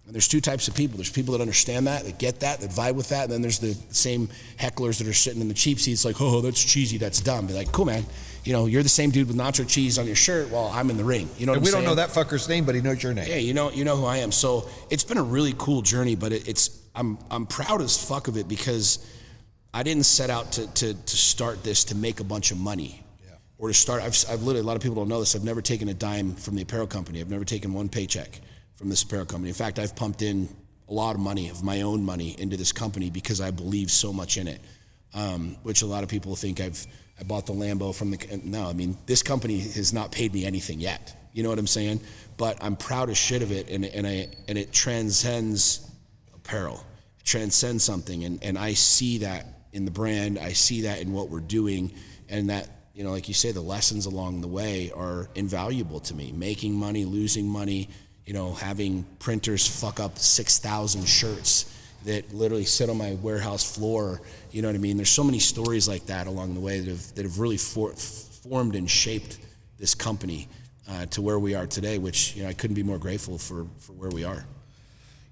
And there's 2 types of people. There's people that understand that get that vibe with that. And then there's the same hecklers that are sitting in the cheap seats like, oh, that's cheesy, that's dumb. Be like, cool, man. You're the same dude with nacho cheese on your shirt while I'm in the ring. You know what I'm saying? We don't know that fucker's name, but he knows your name. Yeah, you know who I am. So it's been a really cool journey, but I'm proud as fuck of it because I didn't set out to start this to make a bunch of money. Or to start, I've literally, a lot of people don't know this, I've never taken a dime from the apparel company. I've never taken 1 paycheck from this apparel company. In fact, I've pumped in a lot of money, of my own money, into this company because I believe so much in it, which a lot of people think I bought the Lambo from no, I mean, this company has not paid me anything yet. You know what I'm saying? But I'm proud as shit of it, and it transcends apparel. It transcends something, and I see that in the brand. I see that in what we're doing, and that, like you say, the lessons along the way are invaluable to me. Making money, losing money, having printers fuck up 6,000 shirts that literally sit on my warehouse floor. You know what I mean? There's so many stories like that along the way that have really formed and shaped this company to where we are today, which I couldn't be more grateful for where we are.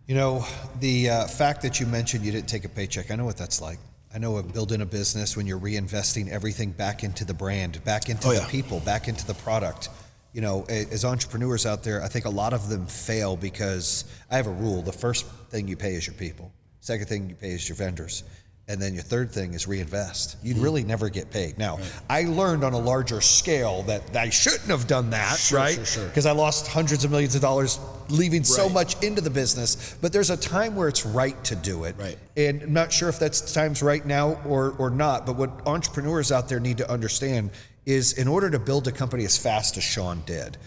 The fact that you mentioned you didn't take a paycheck, I know what that's like. I know building a business when you're reinvesting everything back into the brand, back into the people, back into the product. As entrepreneurs out there, I think a lot of them fail because I have a rule. The first thing you pay is your people. Second thing you pay is your vendors. And then your third thing is reinvest. You'd really never get paid. Now, I learned on a larger scale that I shouldn't have done that, right? Because I lost hundreds of millions of dollars leaving so much into the business. But there's a time where it's right to do it. Right. And I'm not sure if that's time's right now or not. But what entrepreneurs out there need to understand is, in order to build a company as fast as Sean did,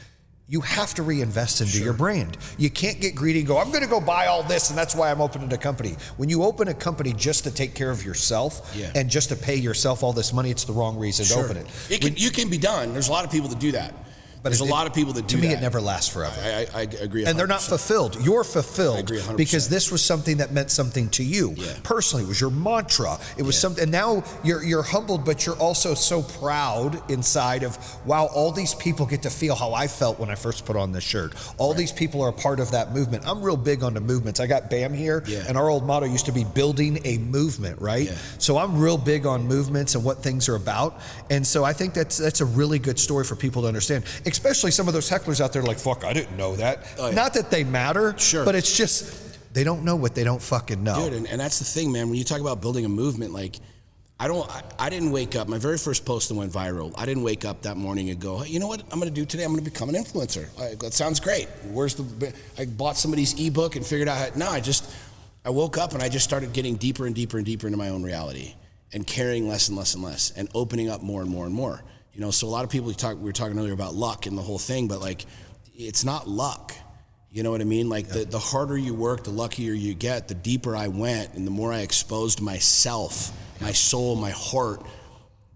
you have to reinvest into your brand. You can't get greedy and go, I'm going to go buy all this, and that's why I'm opening a company. When you open a company just to take care of yourself and just to pay yourself all this money, it's the wrong reason to open it. You can be done. There's a lot of people that do that. But there's a lot of people that do to me, that. it never lasts forever. I agree 100%. And they're not fulfilled. You're fulfilled. I agree 100%. Because this was something that meant something to you. Yeah. Personally, it was your mantra. It was something, and now you're humbled, but you're also so proud inside of, wow, all these people get to feel how I felt when I first put on this shirt. All these people are a part of that movement. I'm real big on the movements. I got BAM here, and our old motto used to be building a movement, right? So I'm real big on movements and what things are about. And so I think that's a really good story for people to understand, especially some of those hecklers out there like, fuck, I didn't know that. Not that they matter, but it's just, they don't know what they don't fucking know. Dude, and that's the thing, man. When you talk about building a movement, like, I didn't wake up, my very first post that went viral, I didn't wake up that morning and go, hey, you know what I'm going to do today? I'm going to become an influencer. That sounds great. I bought somebody's ebook and figured out I woke up and I just started getting deeper and deeper and deeper into my own reality and caring less and less and less and opening up more and more and more. You know, so a lot of people, we were talking earlier about luck and the whole thing, but like, it's not luck. You know what I mean? Like the harder you work, the luckier you get, the deeper I went and the more I exposed myself, my soul, my heart,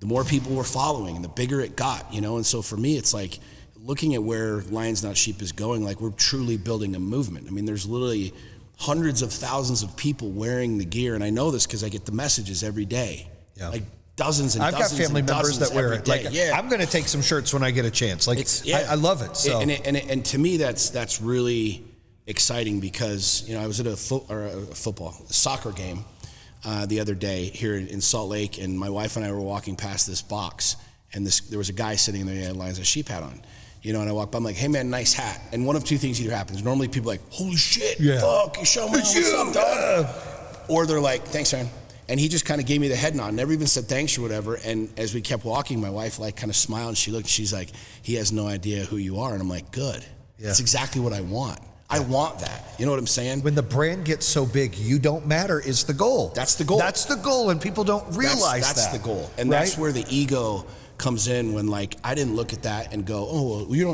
the more people were following and the bigger it got, you know? And so for me, it's like looking at where Lions Not Sheep is going, like we're truly building a movement. I mean, there's literally hundreds of thousands of people wearing the gear. And I know this because I get the messages every day. Like dozens and I've dozens got family members that wear it. Like, I'm going to take some shirts when I get a chance. Like, I love it. So. And to me, that's really exciting because, you know, I was at a soccer game the other day here in Salt Lake, and my wife and I were walking past this box, and there was a guy sitting there, he had Lions Not Sheep hat on. You know, and I walk by, I'm like, hey man, nice hat. And one of two things either happens. Normally people are like, holy shit, fuck, you show me what's up, dog. Or they're like, thanks, man. And he just kind of gave me the head nod, never even said thanks or whatever. And as we kept walking, my wife like kind of smiled and she looked, she's like, he has no idea who you are. And I'm like, good. That's exactly what I want. I want that. You know what I'm saying? When the brand gets so big, you don't matter is the goal. That's the goal. That's the goal, and people don't realize that's that. That's the goal. And that's where the ego comes in when, like, I didn't look at that and go, oh, well, you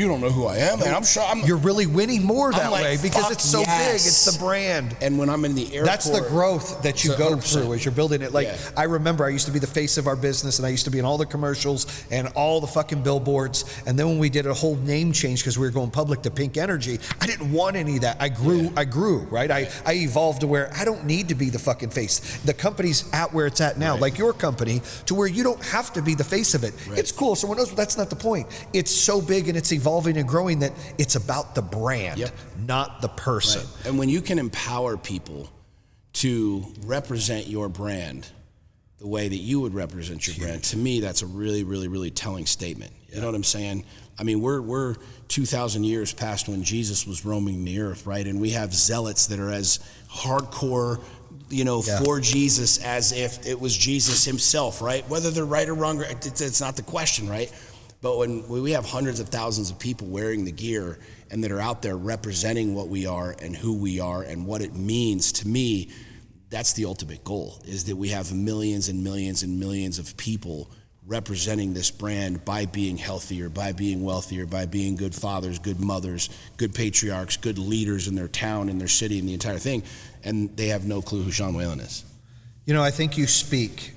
don't know who I am, man. You're really winning more that way because it's so big. It's the brand. And when I'm in the airport, that's the growth that you go through as you're building it. Like, I remember I used to be the face of our business, and I used to be in all the commercials and all the fucking billboards. And then when we did a whole name change because we were going public to Pink Energy, I didn't want any of that. I grew, right? I evolved to where I don't need to be the fucking face. The company's at where it's at now, like your company, to where you don't have to be the face of it. It's cool. Someone knows, but that's not the point. It's so big and it's evolving and growing that it's about the brand, not the person. And when you can empower people to represent your brand the way that you would represent your brand, to me, that's a really, really, really telling statement. You know what I'm saying? I mean, we're 2,000 years past when Jesus was roaming the earth, right? And we have zealots that are as hardcore, you know, for Jesus as if it was Jesus himself, right? Whether they're right or wrong, it's not the question, right? But when we have hundreds of thousands of people wearing the gear and that are out there representing what we are and who we are and what it means, to me, that's the ultimate goal, is that we have millions and millions and millions of people representing this brand by being healthier, by being wealthier, by being good fathers, good mothers, good patriarchs, good leaders in their town, in their city, and the entire thing. And they have no clue who Sean Whalen is. You know, I think you speak,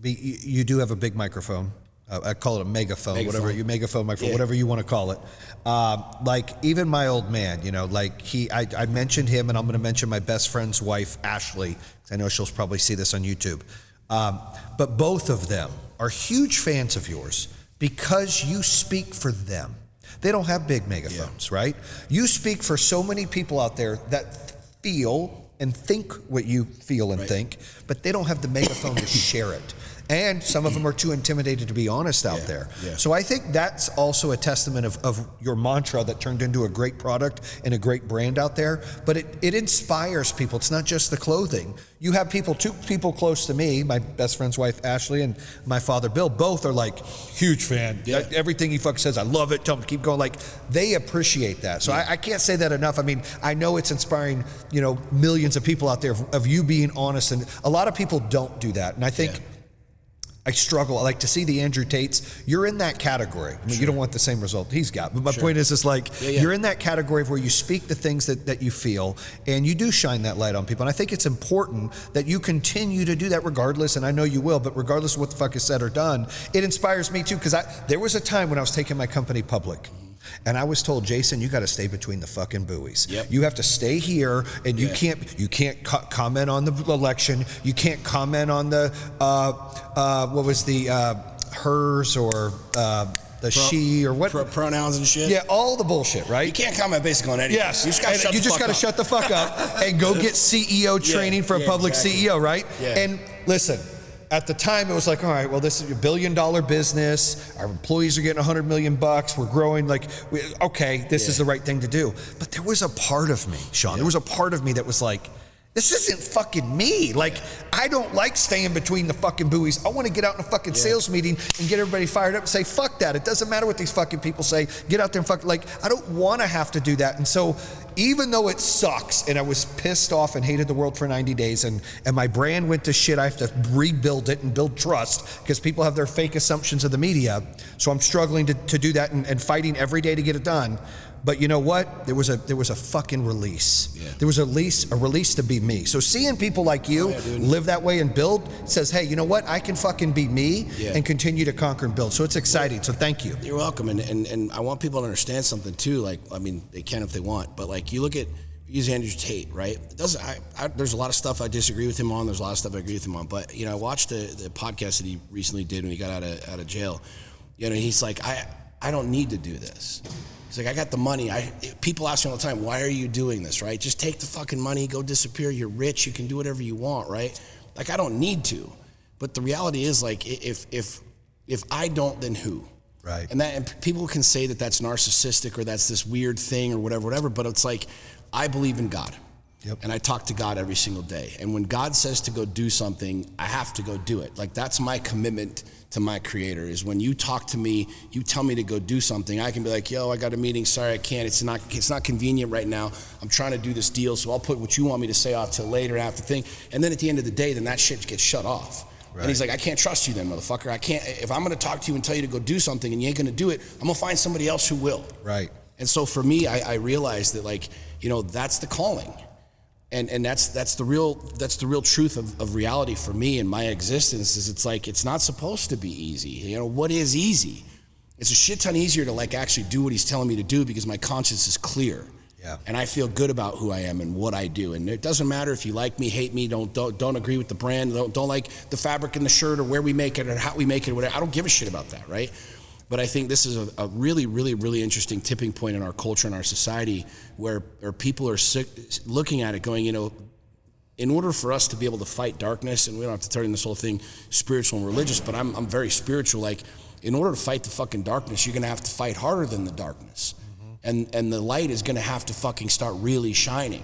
you do have a big microphone. I call it a megaphone, whatever microphone, whatever you want to call it. Like even my old man, you know, like I mentioned him, and I'm going to mention my best friend's wife, Ashley, because I know she'll probably see this on YouTube. But both of them are huge fans of yours because you speak for them. They don't have big megaphones, right? You speak for so many people out there that feel and think what you feel and think, but they don't have the megaphone to share it. And some of them are too intimidated to be honest out there. So I think that's also a testament of your mantra that turned into a great product and a great brand out there. But it inspires people. It's not just the clothing. You have two people close to me, my best friend's wife, Ashley, and my father, Bill, both are like, huge fan. Everything he fucking says, I love it. Tell him to keep going. Like, they appreciate that. So I can't say that enough. I mean, I know it's inspiring, you know, millions of people out there of you being honest. And a lot of people don't do that. And I think, I struggle. I like to see the Andrew Tates. You're in that category. I mean, you don't want the same result he's got. But my point is like, you're in that category of where you speak the things that you feel, and you do shine that light on people. And I think it's important that you continue to do that regardless, and I know you will, but regardless of what the fuck is said or done, it inspires me too, because there was a time when I was taking my company public, And I was told, Jason, you got to stay between the fucking buoys. Yep. You have to stay here, and you can't comment on the election. You can't comment on the what was the hers or the she or what pronouns and shit. Yeah, all the bullshit, right? You can't comment basically on anything. Yes, you just got to shut the fuck up and go get CEO training for a public CEO, right? Yeah. And listen. At the time, it was like, all right, well, this is a $1 billion business. Our employees are getting $100 million. We're growing. This is the right thing to do. But there was a part of me, Sean. There was a part of me that was like, this isn't fucking me. Like, I don't like staying between the fucking buoys. I want to get out in a fucking sales meeting and get everybody fired up and say, fuck that. It doesn't matter what these fucking people say. Get out there and fuck. Like, I don't want to have to do that. And so, even though it sucks and I was pissed off and hated the world for 90 days and my brand went to shit, I have to rebuild it and build trust because people have their fake assumptions of the media. So I'm struggling to do that and fighting every day to get it done. But you know what? There was a fucking release. Yeah. There was a release to be me. So seeing people like you live that way and build says, hey, you know what? I can fucking be me and continue to conquer and build. So it's exciting. So thank you. You're welcome. And I want people to understand something too. Like, I mean, they can if they want, but like you look at, use Andrew Tate, right? There's a lot of stuff I disagree with him on. There's a lot of stuff I agree with him on. But, you know, I watched the podcast that he recently did when he got out of jail. You know, he's like, I don't need to do this. He's like, I got the money. People ask me all the time, why are you doing this, right? Just take the fucking money, go disappear. You're rich. You can do whatever you want, right? Like, I don't need to. But the reality is, like, if I don't, then who? Right. And people can say that that's narcissistic or that's this weird thing or whatever. But it's like, I believe in God. Yep. And I talk to God every single day. And when God says to go do something, I have to go do it. Like, that's my commitment to my creator, is when you talk to me, you tell me to go do something, I can be like, yo, I got a meeting, sorry, I can't, it's not convenient right now, I'm trying to do this deal, so I'll put what you want me to say off till later after thing. And then at the end of the day, then that shit gets shut off. Right. And he's like, I can't trust you then, motherfucker. I can't, if I'm gonna talk to you and tell you to go do something and you ain't gonna do it, I'm gonna find somebody else who will. Right. And so for me, I realized that, like, you know, that's the calling. And that's the real truth of reality for me and my existence, is it's like, it's not supposed to be easy. You know, what is easy? It's a shit ton easier to like actually do what he's telling me to do because my conscience is clear. Yeah. And I feel good about who I am and what I do. And it doesn't matter if you like me, hate me, don't agree with the brand, don't like the fabric in the shirt or where we make it or how we make it or whatever. I don't give a shit about that, right? But I think this is a really, really, really interesting tipping point in our culture and our society where people are looking at it going, you know, in order for us to be able to fight darkness, and we don't have to turn this whole thing spiritual and religious, but I'm very spiritual. Like, in order to fight the fucking darkness, you're going to have to fight harder than the darkness. Mm-hmm. And the light is going to have to fucking start really shining.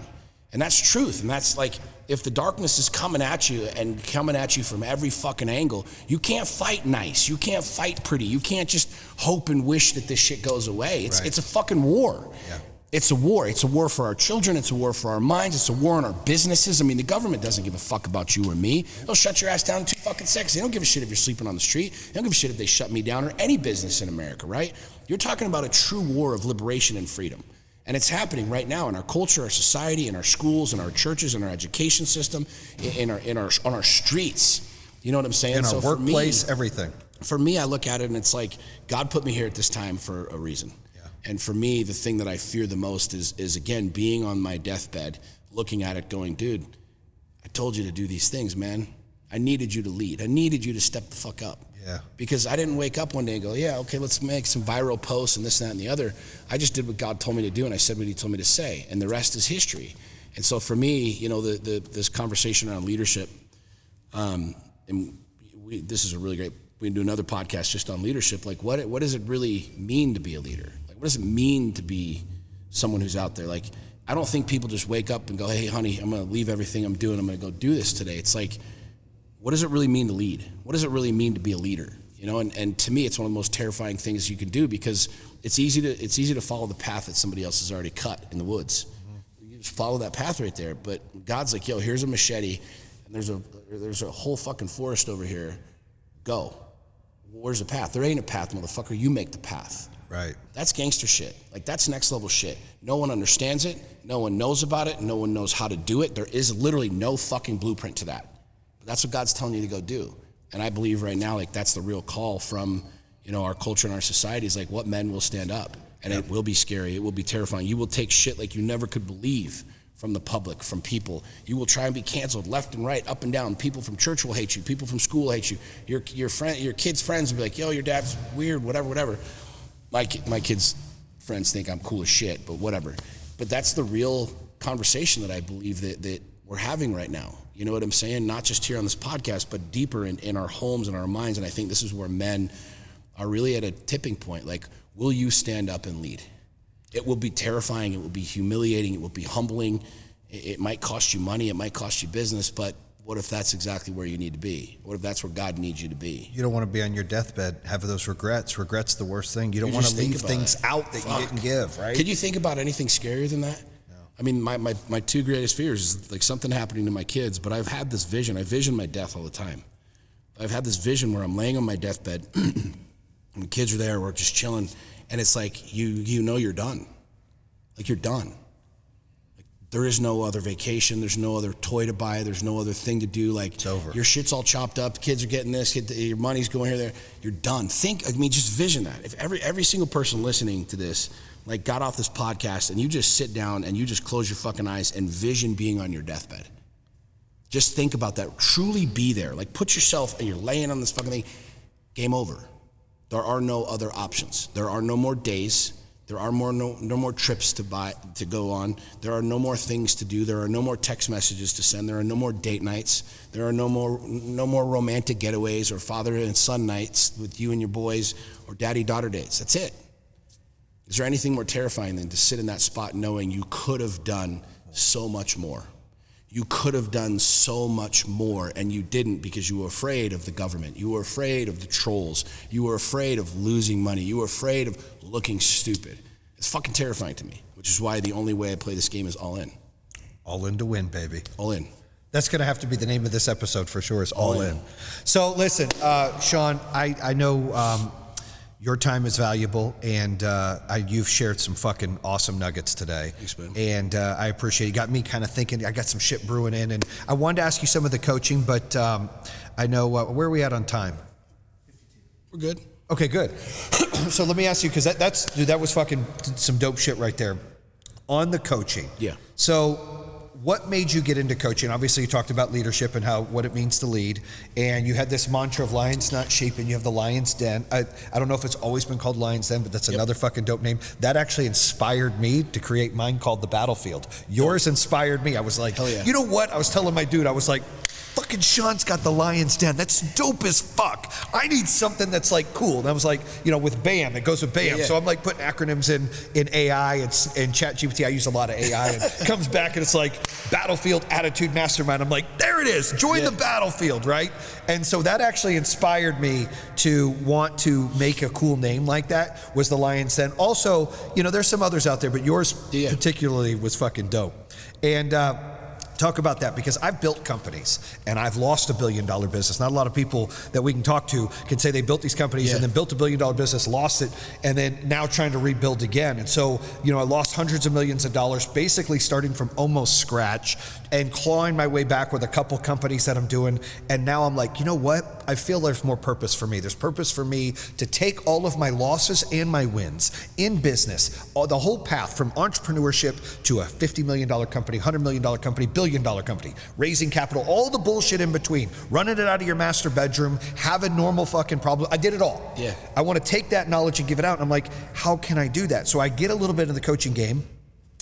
And that's truth. And that's like, if the darkness is coming at you and coming at you from every fucking angle, you can't fight nice. You can't fight pretty. You can't just hope and wish that this shit goes away. It's a fucking war. Yeah. It's a war. It's a war for our children. It's a war for our minds. It's a war on our businesses. I mean, the government doesn't give a fuck about you or me. They'll shut your ass down in 2 fucking seconds. They don't give a shit if you're sleeping on the street. They don't give a shit if they shut me down or any business in America, right? You're talking about a true war of liberation and freedom. And it's happening right now in our culture, our society, in our schools, in our churches, in our education system, on our streets. You know what I'm saying? In our workplace, everything. For me, I look at it and it's like, God put me here at this time for a reason. Yeah. And for me, the thing that I fear the most is again, being on my deathbed, looking at it going, dude, I told you to do these things, man. I needed you to lead. I needed you to step the fuck up. Yeah. Because I didn't wake up one day and go, yeah, okay, let's make some viral posts and this, that, and the other. I just did what God told me to do, and I said what he told me to say, and the rest is history. And so for me, you know, this conversation around leadership, this is a really great, we can do another podcast just on leadership. Like, what does it really mean to be a leader? Like, what does it mean to be someone who's out there? Like, I don't think people just wake up and go, hey, honey, I'm going to leave everything I'm doing. I'm going to go do this today. It's like, what does it really mean to lead? What does it really mean to be a leader? You know, and to me, it's one of the most terrifying things you can do, because it's easy to follow the path that somebody else has already cut in the woods. Mm-hmm. You just follow that path right there. But God's like, yo, here's a machete, and there's a whole fucking forest over here. Go. Where's the path? There ain't a path, motherfucker. You make the path. Right. That's gangster shit. Like, that's next level shit. No one understands it. No one knows about it. No one knows how to do it. There is literally no fucking blueprint to that. But that's what God's telling you to go do. And I believe right now, like, that's the real call from, you know, our culture and our society, is like, what men will stand up? And it will be scary. It will be terrifying. You will take shit like you never could believe from the public, from people. You will try and be canceled left and right, up and down. People from church will hate you. People from school will hate you. Your kids' friends will be like, yo, your dad's weird, whatever. My kids' friends think I'm cool as shit, but whatever. But that's the real conversation that I believe that we're having right now. You know what I'm saying? Not just here on this podcast, but deeper in our homes and our minds. And I think this is where men are really at a tipping point. Like, will you stand up and lead? It will be terrifying. It will be humiliating. It will be humbling. It might cost you money. It might cost you business. But what if that's exactly where you need to be? What if that's where God needs you to be? You don't want to be on your deathbed, have those regrets. Regret's the worst thing. You don't want to leave things out that you didn't give, right? Could you think about anything scarier than that? No. I mean, my two greatest fears is like something happening to my kids, but I've had this vision. I vision my death all the time. I've had this vision where I'm laying on my deathbed and the kids are there, we're just chilling. And it's like, you know you're done. Like, you're done. Like, there is no other vacation. There's no other toy to buy. There's no other thing to do. Like, it's over. Your shit's all chopped up. The kids are getting this. Your money's going here, there. You're done. Just vision that. If every single person listening to this, like, got off this podcast and you just sit down and you just close your fucking eyes and vision being on your deathbed. Just think about that. Truly be there. Like, put yourself and you're laying on this fucking thing. Game over. There are no other options. There are no more days. There are no more trips to go on. There are no more things to do. There are no more text messages to send. There are no more date nights. There are no more romantic getaways or father and son nights with you and your boys or daddy-daughter dates. That's it. Is there anything more terrifying than to sit in that spot knowing you could have done so much more? You could have done so much more, and you didn't because you were afraid of the government. You were afraid of the trolls. You were afraid of losing money. You were afraid of looking stupid. It's fucking terrifying to me, which is why the only way I play this game is all in. All in to win, baby. All in. That's going to have to be the name of this episode for sure, is all in. So listen, Sean, I know your time is valuable, and you've shared some fucking awesome nuggets today. Thanks, man. And I appreciate it. You got me kind of thinking. I got some shit brewing in, and I wanted to ask you some of the coaching, but I know, where are we at on time? We're good. Okay, good. So let me ask you, because that was fucking some dope shit right there. On the coaching. Yeah. So what made you get into coaching? Obviously, you talked about leadership and what it means to lead, and you had this mantra of lions, not sheep, and you have the Lion's Den. I don't know if it's always been called Lion's Den, but that's another fucking dope name. That actually inspired me to create mine called The Battlefield. Yours inspired me. I was like, you know what? I was telling my dude, I was like, fucking Sean's got the Lion's Den. That's dope as fuck. I need something that's like cool. And I was like, with BAM, it goes with BAM. Yeah. So I'm like putting acronyms in AI and ChatGPT. I use a lot of AI, and it comes back and it's like Battlefield Attitude Mastermind. I'm like, there it is. Join the battlefield, right? And so that actually inspired me to want to make a cool name like that, was the Lion's Den. Also, there's some others out there, but yours particularly was fucking dope. And talk about that, because I've built companies and I've lost $1 billion business. Not a lot of people that we can talk to can say they built these companies and then built $1 billion business, lost it, and then now trying to rebuild again. And so, I lost hundreds of millions of dollars, basically starting from almost scratch and clawing my way back with a couple companies that I'm doing. And now I'm like, you know what? I feel there's more purpose for me. There's purpose for me to take all of my losses and my wins in business, the whole path from entrepreneurship to a $50 million company, $100 million company, $1 billion company, raising capital, all the bullshit in between, running it out of your master bedroom, having normal fucking problems. I did it all. Yeah. I want to take that knowledge and give it out. And I'm like, how can I do that? So I get a little bit in the coaching game.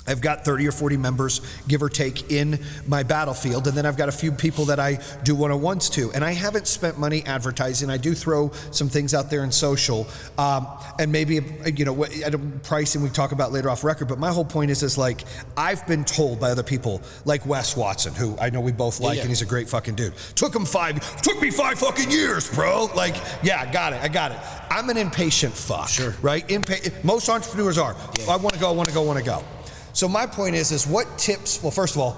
I've got 30 or 40 members, give or take, in my battlefield, and then I've got a few people that I do one-on-ones to. And I haven't spent money advertising. I do throw some things out there in social, and maybe, at a pricing we talk about later off record. But my whole point is like, I've been told by other people, like Wes Watson, who I know we both like, and he's a great fucking dude. Took me 5 fucking years, bro. Like, I got it. I'm an impatient fuck, right? Most entrepreneurs are. I want to go. So my point is what tips, well, first of all,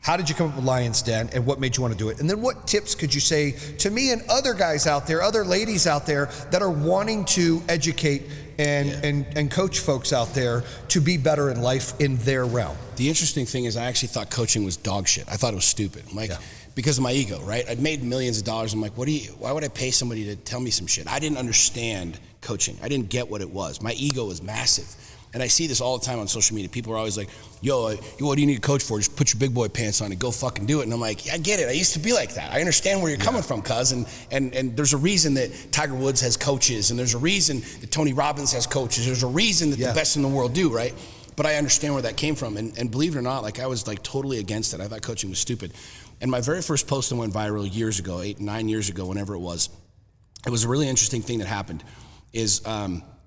how did you come up with Lion's Den and what made you want to do it? And then what tips could you say to me and other guys out there, other ladies out there that are wanting to educate and coach folks out there to be better in life in their realm? The interesting thing is I actually thought coaching was dog shit. I thought it was stupid. because of my ego, right? I'd made millions of dollars. I'm like, why would I pay somebody to tell me some shit? I didn't understand coaching. I didn't get what it was. My ego was massive. And I see this all the time on social media. People are always like, yo, what do you need a coach for? Just put your big boy pants on and go fucking do it. And I'm like, yeah, I get it. I used to be like that. I understand where you're coming from, cuz. And there's a reason that Tiger Woods has coaches, and there's a reason that Tony Robbins has coaches. There's a reason that the best in the world do, right? But I understand where that came from. And believe it or not, like, I was like totally against it. I thought coaching was stupid. And my very first post that went viral years ago, 9 years ago, whenever it was a really interesting thing that happened is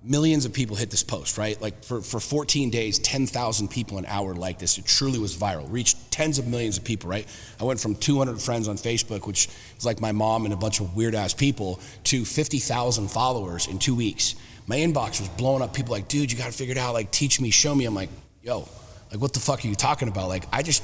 millions of people hit this post, right? Like for 14 days, 10,000 people an hour liked this. It truly was viral, reached tens of millions of people, right? I went from 200 friends on Facebook, which was like my mom and a bunch of weird ass people, to 50,000 followers in 2 weeks. My inbox was blowing up. People like, dude, you got to figure it out. Like, teach me, show me. I'm like, yo, like, what the fuck are you talking about? Like, I just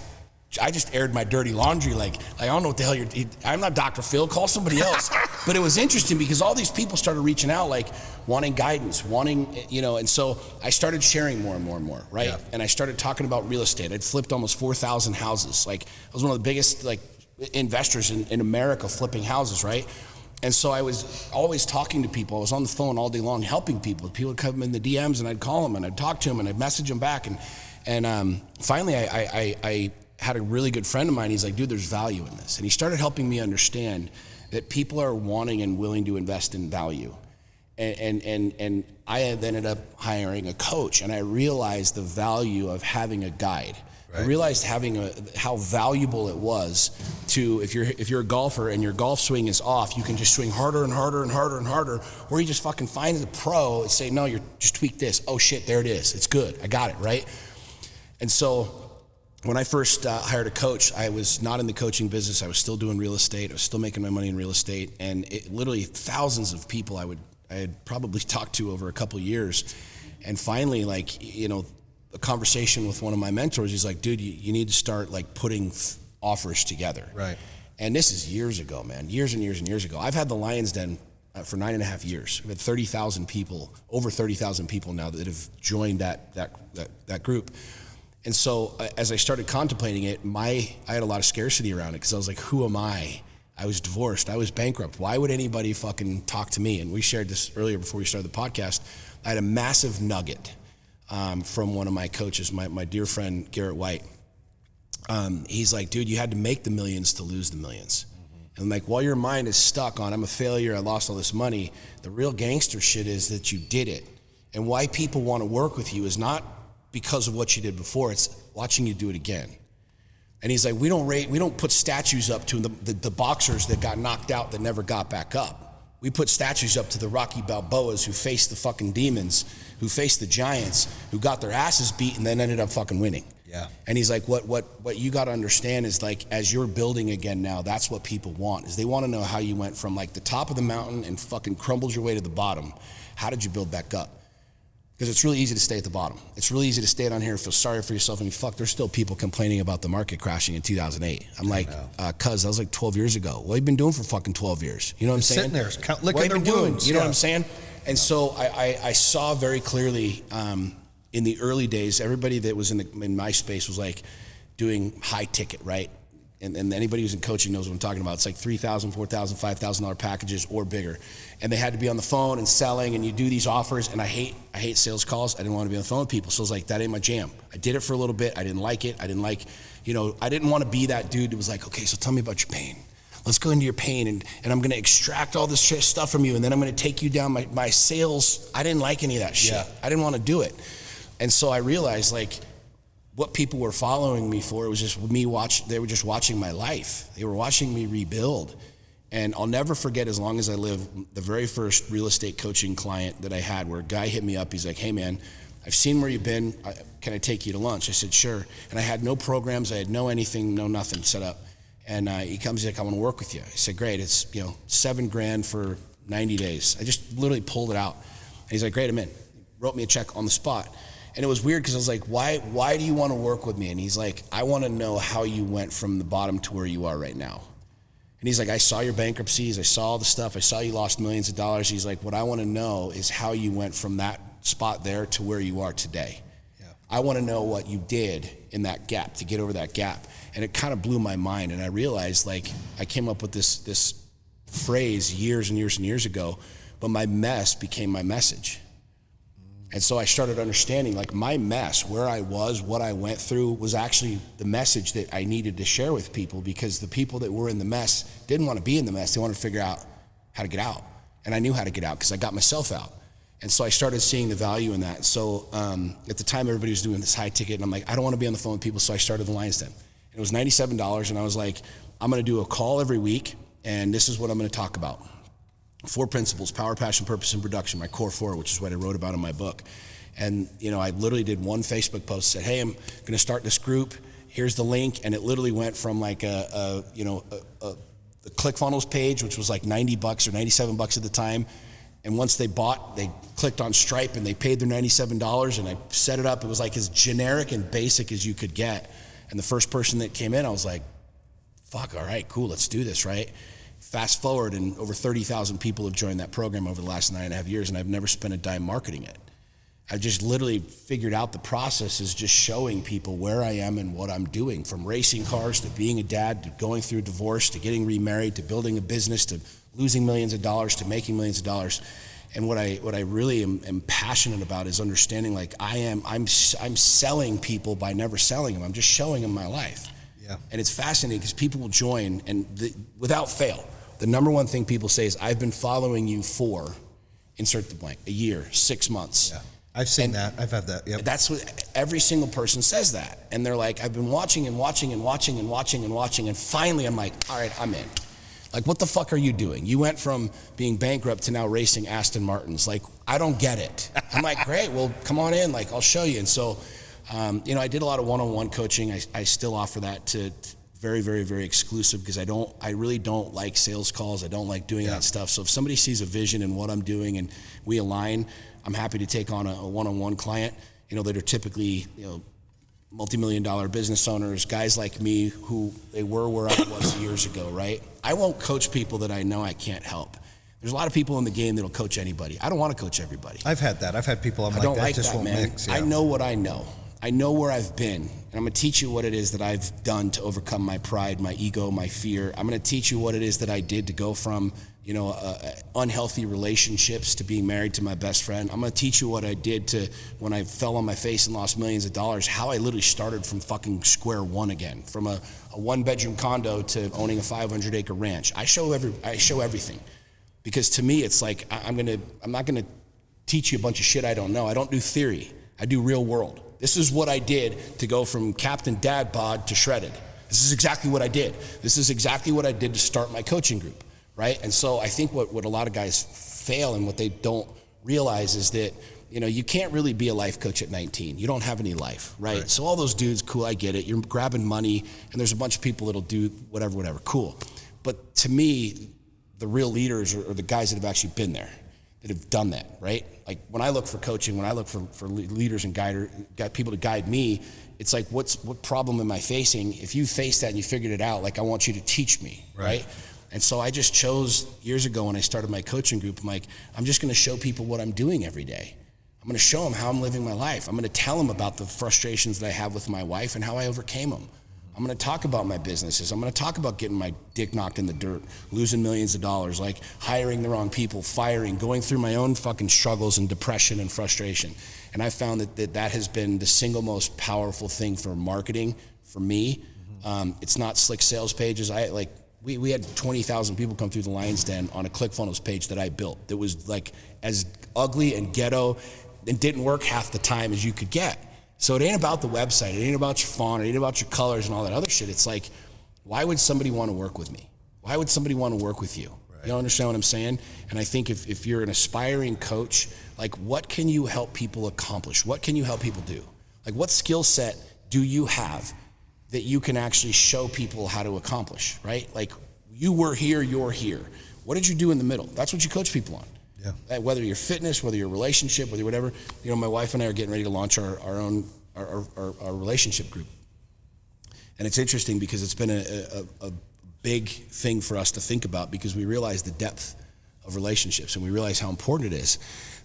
aired my dirty laundry. Like I don't know what the hell I'm not Dr. Phil, call somebody else. But it was interesting because all these people started reaching out, like wanting guidance, and so I started sharing more and more and more, right? Yeah. And I started talking about real estate. I'd flipped almost 4,000 houses. Like I was one of the biggest like investors in America flipping houses, right? And so I was always talking to people. I was on the phone all day long helping people. People would come in the DMs and I'd call them and I'd talk to them and I'd message them back. And finally I had a really good friend of mine. He's like, dude, there's value in this. And he started helping me understand that people are wanting and willing to invest in value. And I had ended up hiring a coach, and I realized the value of having a guide. Right. I realized how valuable it was to, if you're a golfer and your golf swing is off, you can just swing harder and harder and harder and harder, or you just fucking find the pro and say, no, you're just tweak this. Oh shit, there it is. It's good. I got it, right? And so when I first hired a coach, I was not in the coaching business. I was still doing real estate. I was still making my money in real estate. And literally thousands of people I had probably talked to over a couple of years. And finally, like, a conversation with one of my mentors, he's like, dude, you need to start like putting offers together. Right. And this is years ago, man, years and years and years ago. I've had the Lions Den for 9.5 years. We've had 30,000 people, over 30,000 people now that have joined that group. And so as I started contemplating it, I had a lot of scarcity around it because I was like, who am I? I was divorced. I was bankrupt. Why would anybody fucking talk to me? And we shared this earlier before we started the podcast. I had a massive nugget from one of my coaches, my dear friend, Garrett White. He's like, dude, you had to make the millions to lose the millions. And like, while your mind is stuck on, I'm a failure, I lost all this money, the real gangster shit is that you did it. And why people want to work with you is not because of what you did before, it's watching you do it again. And he's like, we don't put statues up to the boxers that got knocked out that never got back up. We put statues up to the Rocky Balboas who faced the fucking demons, who faced the giants, who got their asses beat and then ended up fucking winning. Yeah. And he's like, what you got to understand is, like, as you're building again now, that's what people want, is they want to know how you went from like the top of the mountain and fucking crumbled your way to the bottom. How did you build back up? Because it's really easy to stay at the bottom. It's really easy to stay down here and feel sorry for yourself. I mean, fuck, there's still people complaining about the market crashing in 2008. I'm like, cuz, that was like 12 years ago. What have you been doing for fucking 12 years? You know what I'm saying? Sitting there, licking their wounds. You know what I'm saying? And so I saw very clearly in the early days, everybody that was in my space was like doing high ticket, right? And anybody who's in coaching knows what I'm talking about. It's like $3,000, $4,000, $5,000 packages or bigger. And they had to be on the phone and selling, and you do these offers, and I hate sales calls. I didn't want to be on the phone with people. So I was like, that ain't my jam. I did it for a little bit. I didn't like it. I didn't want to be that dude that was like, okay, so tell me about your pain. Let's go into your pain, and I'm going to extract all this stuff from you, and then I'm going to take you down my sales. I didn't like any of that shit. Yeah. I didn't want to do it. And so I realized, like, what people were following me for, it was just they were just watching my life. They were watching me rebuild. And I'll never forget, as long as I live, the very first real estate coaching client that I had, where a guy hit me up. He's like, hey man, I've seen where you've been. Can I take you to lunch? I said, sure. And I had no programs. I had no anything, no nothing set up. And he comes, he's like, I want to work with you. I said, great. It's $7,000 for 90 days. I just literally pulled it out. And he's like, great, I'm in. Wrote me a check on the spot. And it was weird because I was like, why do you want to work with me? And he's like, I want to know how you went from the bottom to where you are right now. And he's like, I saw your bankruptcies. I saw all the stuff. I saw you lost millions of dollars. He's like, what I want to know is how you went from that spot there to where you are today. Yeah. I want to know what you did in that gap to get over that gap. And it kind of blew my mind. And I realized, like, I came up with this phrase years and years and years ago, but my mess became my message. And so I started understanding, like, my mess, where I was, what I went through, was actually the message that I needed to share with people, because the people that were in the mess didn't want to be in the mess. They wanted to figure out how to get out. And I knew how to get out because I got myself out. And so I started seeing the value in that. So at the time, everybody was doing this high ticket, and I'm like, I don't want to be on the phone with people, so I started the Lion's Den. And it was $97, and I was like, I'm going to do a call every week, and this is what I'm going to talk about. 4 principles: power, passion, purpose, and production, my core 4, which is what I wrote about in my book. And, you know, I literally did one Facebook post, said, hey, I'm going to start this group. Here's the link. And it literally went from like the ClickFunnels page, which was like $90 or $97 at the time. And once they bought, they clicked on Stripe and they paid their $97, and I set it up. It was like as generic and basic as you could get. And the first person that came in, I was like, fuck, all right, cool, let's do this, right? Fast forward, and over 30,000 people have joined that program over the last 9.5 years, and I've never spent a dime marketing it. I just literally figured out the process is just showing people where I am and what I'm doing, from racing cars to being a dad to going through divorce to getting remarried to building a business to losing millions of dollars to making millions of dollars. And what I really am passionate about is understanding, like, I'm selling people by never selling them. I'm just showing them my life. Yeah. And it's fascinating because people will join, and without fail, the number one thing people say is, I've been following you for, insert the blank, a year, 6 months. Yeah. I've seen that. I've had that. Yep. That's what every single person says that. And they're like, I've been watching and watching and watching and watching and watching. And finally I'm like, all right, I'm in. Like, what the fuck are you doing? You went from being bankrupt to now racing Aston Martins. Like, I don't get it. I'm like, great, well, come on in. Like, I'll show you. And so, you know, I did a lot of one-on-one coaching. I still offer that to very, very, very exclusive, because I really don't like sales calls. I don't like doing that stuff. So if somebody sees a vision in what I'm doing and we align, I'm happy to take on a one-on-one client, you know, that are typically, you know, multi-million-dollar business owners, guys like me who they were where I was years ago, right? I won't coach people that I know I can't help. There's a lot of people in the game that'll coach anybody. I don't want to coach everybody. I've had that. I've had people I'm I like, don't that like just that, won't man. mix. Yeah. I know what I know. I know where I've been, and I'm going to teach you what it is that I've done to overcome my pride, my ego, my fear. I'm going to teach you what it is that I did to go from, you know, unhealthy relationships to being married to my best friend. I'm going to teach you what I did to when I fell on my face and lost millions of dollars, how I literally started from fucking square one again, from a 1-bedroom condo to owning a 500-acre ranch. I show everything, because to me it's like I'm not going to teach you a bunch of shit I don't know. I don't do theory. I do real world. This is what I did to go from Captain Dad Bod to Shredded. This is exactly what I did. This is exactly what I did to start my coaching group, right? And so I think what a lot of guys fail and what they don't realize is that, you know, you can't really be a life coach at 19. You don't have any life, right? So all those dudes, cool, I get it. You're grabbing money, and there's a bunch of people that'll do whatever, cool. But to me, the real leaders are the guys that have actually been there, that have done that, right? Like, when I look for coaching, when I look for leaders and people to guide me, it's like, what problem am I facing? If you face that and you figured it out, like, I want you to teach me, right? And so I just chose years ago when I started my coaching group, I'm like, I'm just gonna show people what I'm doing every day. I'm gonna show them how I'm living my life. I'm gonna tell them about the frustrations that I have with my wife and how I overcame them. I'm gonna talk about my businesses. I'm gonna talk about getting my dick knocked in the dirt, losing millions of dollars, like hiring the wrong people, firing, going through my own fucking struggles and depression and frustration. And I found that has been the single most powerful thing for marketing for me. It's not slick sales pages. We had 20,000 people come through the Lion's Den on a ClickFunnels page that I built that was like as ugly and ghetto and didn't work half the time as you could get. So it ain't about the website, it ain't about your font, it ain't about your colors and all that other shit. It's like, why would somebody want to work with me? Why would somebody want to work with you? Right. You understand what I'm saying? And I think if you're an aspiring coach, like, what can you help people accomplish? What can you help people do? Like, what skill set do you have that you can actually show people how to accomplish, right? Like, you were here, you're here. What did you do in the middle? That's what you coach people on. Yeah. Whether you're fitness, whether you're relationship, whether you're whatever. You know, my wife and I are getting ready to launch our relationship group. And it's interesting because it's been a big thing for us to think about, because we realize the depth of relationships, and we realize how important it is.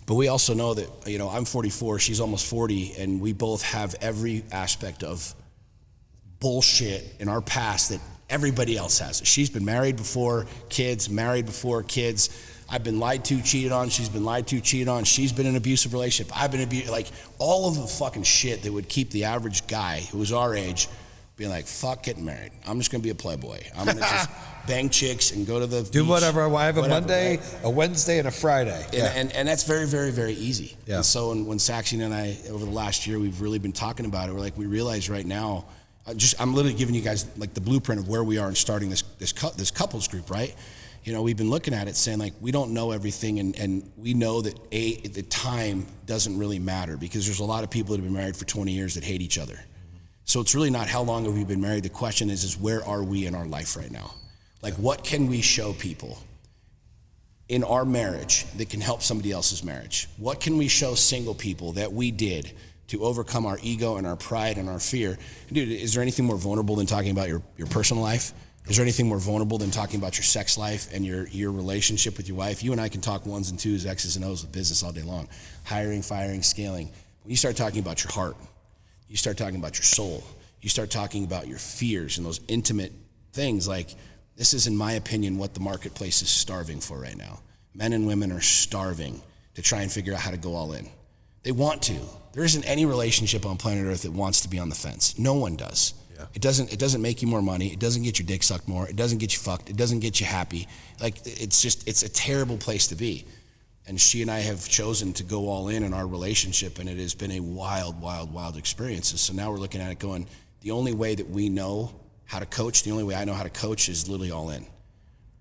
But we also know that, you know, I'm 44, she's almost 40, and we both have every aspect of bullshit in our past that everybody else has. She's been married before, kids, married before, kids. I've been lied to, cheated on. She's been lied to, cheated on. She's been in an abusive relationship. I've been abused. Like, all of the fucking shit that would keep the average guy who was our age being like, fuck getting married. I'm just going to be a playboy. I'm going to just bang chicks and go to the Do beach, whatever. I have a Monday, right? a Wednesday, and a Friday. And that's very, very, very easy. Yeah. And so when Saxon and I, over the last year, we've really been talking about it. We're like, we realize right now, I'm literally giving you guys like the blueprint of where we are in starting this couples group, right? You know, we've been looking at it saying like, we don't know everything, and we know that the time doesn't really matter, because there's a lot of people that have been married for 20 years that hate each other. So it's really not how long have we been married. The question is where are we in our life right now? Like, what can we show people in our marriage that can help somebody else's marriage? What can we show single people that we did to overcome our ego and our pride and our fear? Dude, is there anything more vulnerable than talking about your personal life? Is there anything more vulnerable than talking about your sex life and your relationship with your wife? You and I can talk ones and twos, X's and O's with business all day long. Hiring, firing, scaling. When you start talking about your heart, you start talking about your soul, you start talking about your fears and those intimate things, like, this is, in my opinion, what the marketplace is starving for right now. Men and women are starving to try and figure out how to go all in. They want to. There isn't any relationship on planet Earth that wants to be on the fence. No one does. Yeah. It doesn't make you more money. It doesn't get your dick sucked more. It doesn't get you fucked. It doesn't get you happy. Like, it's a terrible place to be. And she and I have chosen to go all in our relationship, and it has been a wild, wild, wild experience. And so now we're looking at it going, the only way that we know how to coach, the only way I know how to coach is literally all in.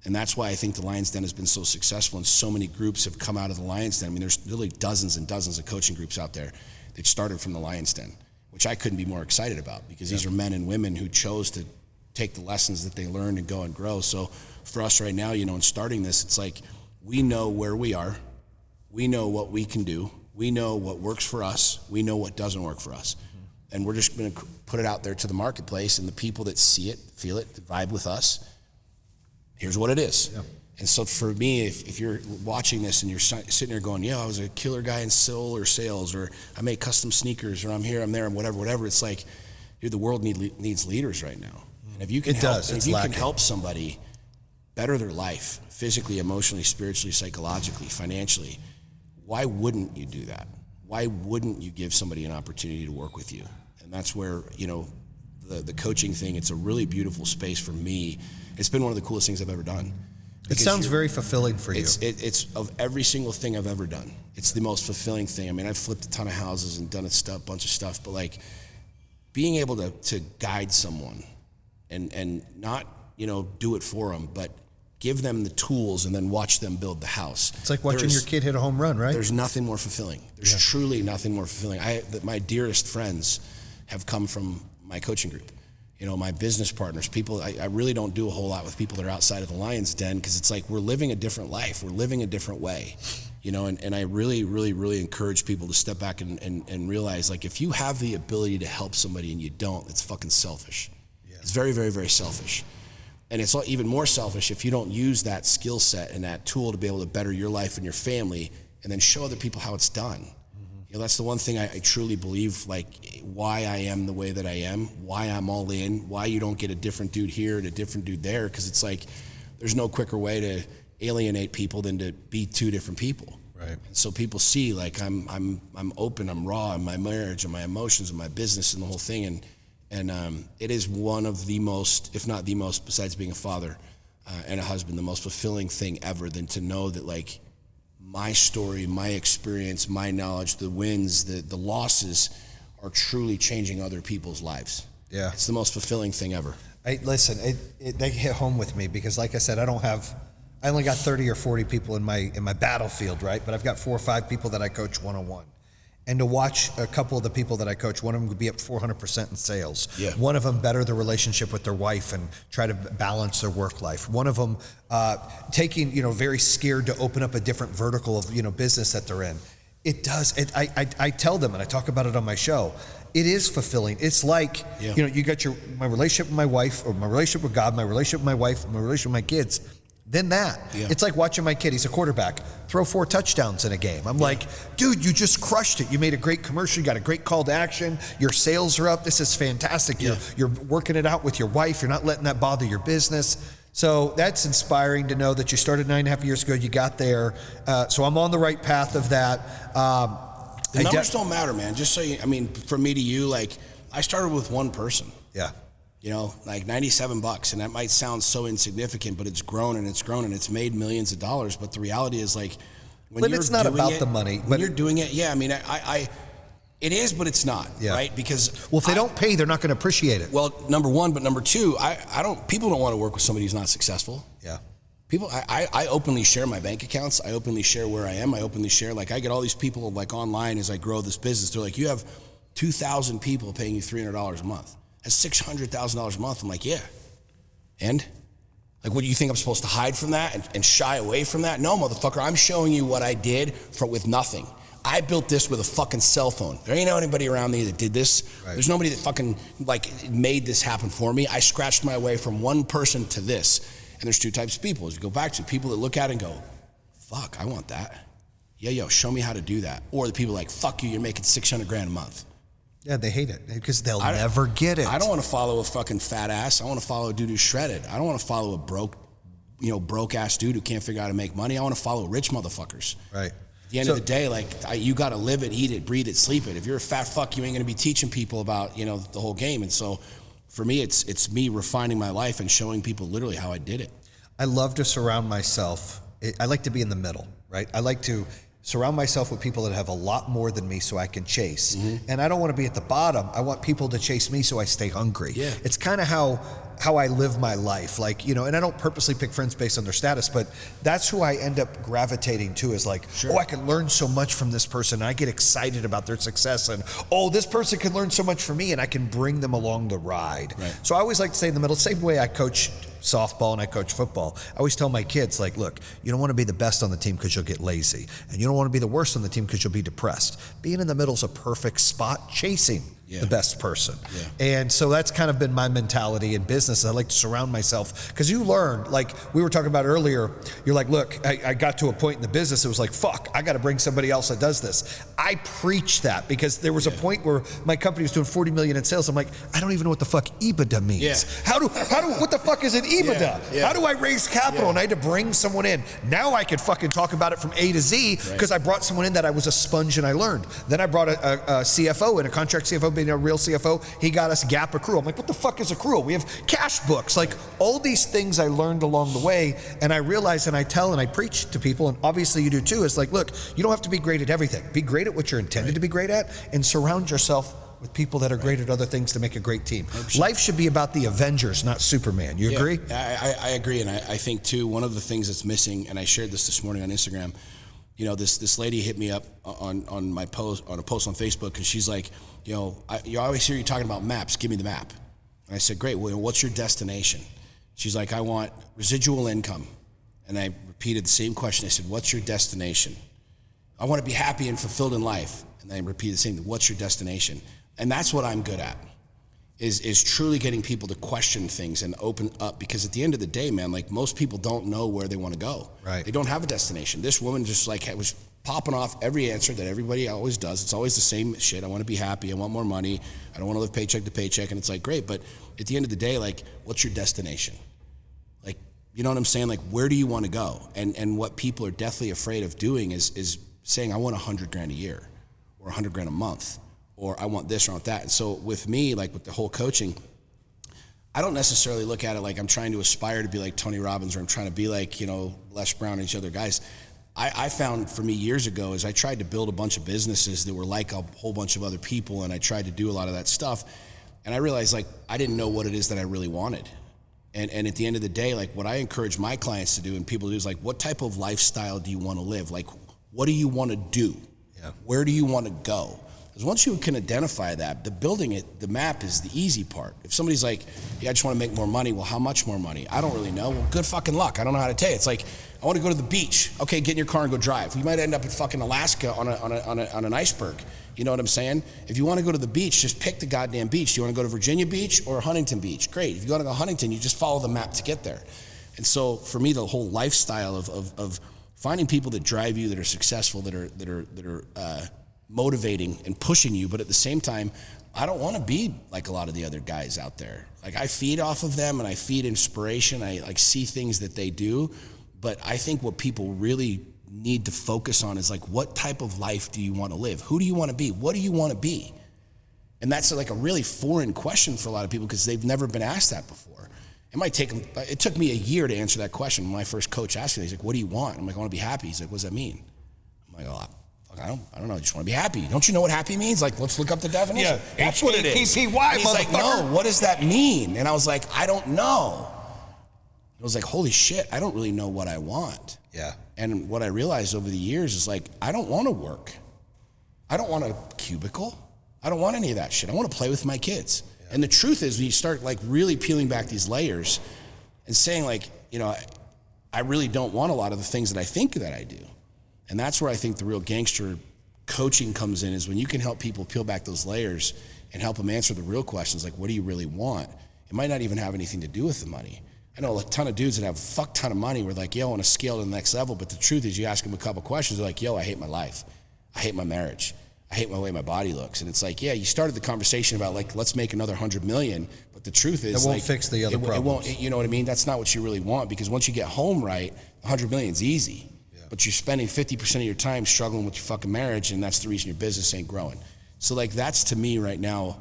And that's why I think the Lion's Den has been so successful, and so many groups have come out of the Lion's Den. I mean, there's literally dozens and dozens of coaching groups out there that started from the Lion's Den, which I couldn't be more excited about, because these are men and women who chose to take the lessons that they learned and go and grow. So for us right now, you know, in starting this, it's like, we know where we are. We know what we can do. We know what works for us. We know what doesn't work for us. And we're just going to put it out there to the marketplace, and the people that see it, feel it, vibe with us, here's what it is. Yeah. And so for me, if you're watching this and you're sitting there going, yeah, I was a killer guy in solar sales, or I make custom sneakers, or I'm here, I'm there, and whatever, it's like, dude, the world needs leaders right now. And if you can help somebody better their life, physically, emotionally, spiritually, psychologically, financially, why wouldn't you do that? Why wouldn't you give somebody an opportunity to work with you? And that's where, you know, the coaching thing, it's a really beautiful space for me. It's been one of the coolest things I've ever done. It sounds very fulfilling for you. It's of every single thing I've ever done, it's the most fulfilling thing. I mean, I've flipped a ton of houses and done a bunch of stuff, but like, being able to guide someone and not, you know, do it for them, but give them the tools and then watch them build the house. It's like watching your kid hit a home run, right? There's nothing more fulfilling. There's truly nothing more fulfilling. My dearest friends have come from my coaching group. You know, my business partners, people, I really don't do a whole lot with people that are outside of the Lion's Den, because it's like, we're living a different life. We're living a different way. You know, and I really, really, really encourage people to step back and realize, like, if you have the ability to help somebody and you don't, it's fucking selfish. Yeah. It's very, very, very selfish. And it's even more selfish if you don't use that skill set and that tool to be able to better your life and your family, and then show other people how it's done. Mm-hmm. You know, that's the one thing I truly believe, like, why I am the way that I am, why I'm all in, why you don't get a different dude here and a different dude there, because it's like, there's no quicker way to alienate people than to be two different people. Right. And so people see, like, I'm open, I'm raw in my marriage and my emotions and my business and the whole thing, and it is one of the most, if not the most, besides being a father and a husband, the most fulfilling thing ever, than to know that, like, my story, my experience, my knowledge, the wins, the losses are truly changing other people's lives. Yeah. It's the most fulfilling thing ever. Listen, they hit home with me, because, like I said, I only got 30 or 40 people in my battlefield, right? But I've got 4 or 5 people that I coach one-on-one. And to watch a couple of the people that I coach, one of them would be up 400% in sales. Yeah. One of them better the relationship with their wife and try to balance their work life. One of them taking, very scared to open up a different vertical of, business that they're in. It does. I tell them, and I talk about it on my show, it is fulfilling. It's like, you got my relationship with my wife, or my relationship with God, my relationship with my wife, my relationship with my kids. then that. Yeah. It's like watching my kid, he's a quarterback, throw 4 touchdowns in a game. I'm like, dude, you just crushed it. You made a great commercial, you got a great call to action, your sales are up, this is fantastic. You're working it out with your wife, you're not letting that bother your business. So that's inspiring to know that you started 9.5 years ago, you got there. So I'm on the right path of that. The numbers don't matter, man. Just so you, I mean, from me to you, like, I started with one person. Yeah. You know, like $97, and that might sound so insignificant, but it's grown and it's grown and it's made millions of dollars. But the reality is, like, when but you're it's not doing about it, the money. When you're doing it, yeah, I mean, it is, but it's not, right? Because well, if they don't pay, they're not going to appreciate it. Well, number one, but number two, people don't want to work with somebody who's not successful. Yeah. People, I openly share my bank accounts. I openly share where I am. I openly share, like, I get all these people, like, online as I grow this business. They're like, you have 2,000 people paying you $300 a month. That's $600,000 a month. I'm like, yeah. And? Like, what do you think, I'm supposed to hide from that and shy away from that? No, motherfucker, I'm showing you what I did with nothing. I built this with a fucking cell phone. There ain't anybody around me that did this. Right. There's nobody that fucking, like, made this happen for me. I scratched my way from one person to this. And there's 2 types of people, as you go back to. People that look at it and go, fuck, I want that. Yeah, yo, show me how to do that. Or the people like, fuck you, you're making $600,000 a month. Yeah, they hate it because they'll never get it. I don't want to follow a fucking fat ass. I want to follow a dude who's shredded. I don't want to follow a broke ass dude who can't figure out how to make money. I want to follow rich motherfuckers. Right. At the end of the day, like, you got to live it, eat it, breathe it, sleep it. If you're a fat fuck, you ain't going to be teaching people about, the whole game. And so for me, it's me refining my life and showing people literally how I did it. I love to surround myself. I like to be in the middle, right? I like to surround myself with people that have a lot more than me so I can chase. Mm-hmm. And I don't want to be at the bottom. I want people to chase me so I stay hungry. Yeah. It's kind of how I live my life. Like, and I don't purposely pick friends based on their status, but that's who I end up gravitating to is like, I can learn so much from this person. And I get excited about their success and, this person can learn so much from me and I can bring them along the ride. Right. So I always like to stay in the middle. Same way I coach softball and I coach football. I always tell my kids, like, look, you don't want to be the best on the team because you'll get lazy. And you don't want to be the worst on the team because you'll be depressed. Being in the middle is a perfect spot, chasing the best person. Yeah. And so that's kind of been my mentality in business. I like to surround myself because you learn, like we were talking about earlier, you're like, look, I got to a point in the business, it was like, fuck, I got to bring somebody else that does this. I preach that because there was a point where my company was doing 40 million in sales. I'm like, I don't even know what the fuck EBITDA means. Yeah. What the fuck is an EBITDA? Yeah. How do I raise capital? Yeah. And I had to bring someone in. Now I could fucking talk about it from A to Z because I brought someone in that I was a sponge and I learned. Then I brought a CFO and a contract CFO, being a real CFO. He got us GAAP accrual. I'm like, what the fuck is accrual? We have cash books. Like all these things I learned along the way. And I realize and I tell and I preach to people, and obviously you do too, is like, look, you don't have to be great at everything. Be great at what you're intended to be great at and surround yourself with people that are great at other things to make a great team. 100%. Life should be about the Avengers, not Superman. You agree? I agree, and I think too, one of the things that's missing, and I shared this morning on Instagram, this lady hit me up on my post, on a post on Facebook, and she's like, you always hear you talking about maps, give me the map. And I said, great, well, what's your destination? She's like, I want residual income. And I repeated the same question. I said, what's your destination? I want to be happy and fulfilled in life. And I repeated the same thing, what's your destination? And that's what I'm good at, is truly getting people to question things and open up. Because at the end of the day, man, like most people don't know where they want to go. Right. They don't have a destination. This woman just like was popping off every answer that everybody always does. It's always the same shit. I want to be happy. I want more money. I don't want to live paycheck to paycheck. And it's like, great. But at the end of the day, like, what's your destination? Like, you know what I'm saying? Like, where do you want to go? And what people are deathly afraid of doing is saying, I want $100,000 a year or $100,000 a month. Or I want this or I want that. And so with me, like with the whole coaching, I don't necessarily look at it like I'm trying to aspire to be like Tony Robbins or I'm trying to be like, Les Brown and these other guys. I found for me years ago is I tried to build a bunch of businesses that were like a whole bunch of other people, and I tried to do a lot of that stuff. And I realized like I didn't know what it is that I really wanted. And at the end of the day, like what I encourage my clients to do and people to do is like, what type of lifestyle do you want to live? Like, what do you want to do? Yeah. Where do you want to go? Because once you can identify that, the map is the easy part. If somebody's like, yeah, I just want to make more money. Well, how much more money? I don't really know. Well, good fucking luck. I don't know how to tell you. It's like, I want to go to the beach. Okay, get in your car and go drive. You might end up in fucking Alaska on an iceberg. You know what I'm saying? If you want to go to the beach, just pick the goddamn beach. Do you want to go to Virginia Beach or Huntington Beach? Great. If you want to go to Huntington, you just follow the map to get there. And so for me, the whole lifestyle of finding people that drive you, that are successful, that are motivating and pushing you, but at the same time, I don't want to be like a lot of the other guys out there. Like, I feed off of them and I feed inspiration. I like see things that they do, but I think what people really need to focus on is like, what type of life do you want to live? Who do you want to be? What do you want to be? And that's like a really foreign question for a lot of people because they've never been asked that before. It took me a year to answer that question. When my first coach asked me, he's like, what do you want? I'm like, I want to be happy. He's like, what does that mean? I'm like, oh, I don't know. I just want to be happy. Don't you know what happy means? Like, let's look up the definition. Yeah, That's what it is. H-A-P-P-Y, he's like, no, what does that mean? And I was like, I don't know. I was like, holy shit, I don't really know what I want. Yeah. And what I realized over the years is like, I don't want to work. I don't want a cubicle. I don't want any of that shit. I want to play with my kids. Yeah. And the truth is, when you start like really peeling back these layers and saying like, you know, I really don't want a lot of the things that I think that I do. And that's where I think the real gangster coaching comes in, is when you can help people peel back those layers and help them answer the real questions, like, what do you really want? It might not even have anything to do with the money. I know a ton of dudes that have a fuck ton of money where like, yo, I want to scale to the next level. But the truth is, you ask them a couple questions, they're like, yo, I hate my life. I hate my marriage. I hate my way my body looks. And it's like, yeah, you started the conversation about like, let's make another 100 million. But the truth is, it won't like, fix the other problems. It won't, you know what I mean? That's not what you really want, because once you get home right, 100 million is easy. Yeah. But you're spending 50% of your time struggling with your fucking marriage, and that's the reason your business ain't growing. So like, that's to me right now,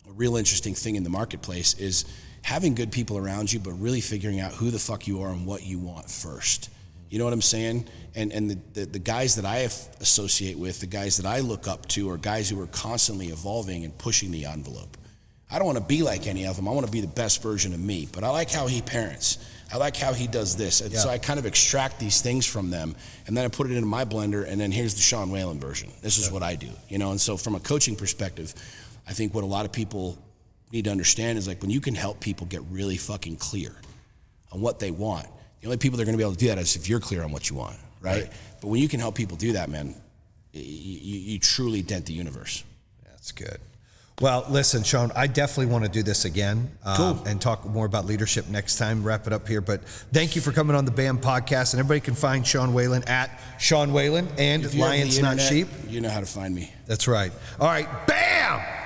a real interesting thing in the marketplace is having good people around you, but really figuring out who the fuck you are and what you want first. You know what I'm saying? And the guys that I associate with, the guys that I look up to, are guys who are constantly evolving and pushing the envelope. I don't want to be like any of them. I want to be the best version of me, but I like how he parents. I like how he does this. And so I kind of extract these things from them, and then I put it into my blender, and then here's the Sean Whalen version. This is what I do, you know? And so from a coaching perspective, I think what a lot of people need to understand is like, when you can help people get really fucking clear on what they want, the only people that are going to be able to do that is if you're clear on what you want, right? But when you can help people do that, man, you truly dent the universe. That's good. Well, listen, Sean, I definitely want to do this again and talk more about leadership next time, wrap it up here. But thank you for coming on the BAM podcast. And everybody can find Sean Whalen at Sean Whalen and Lions Not Sheep. You know how to find me. That's right. All right, BAM!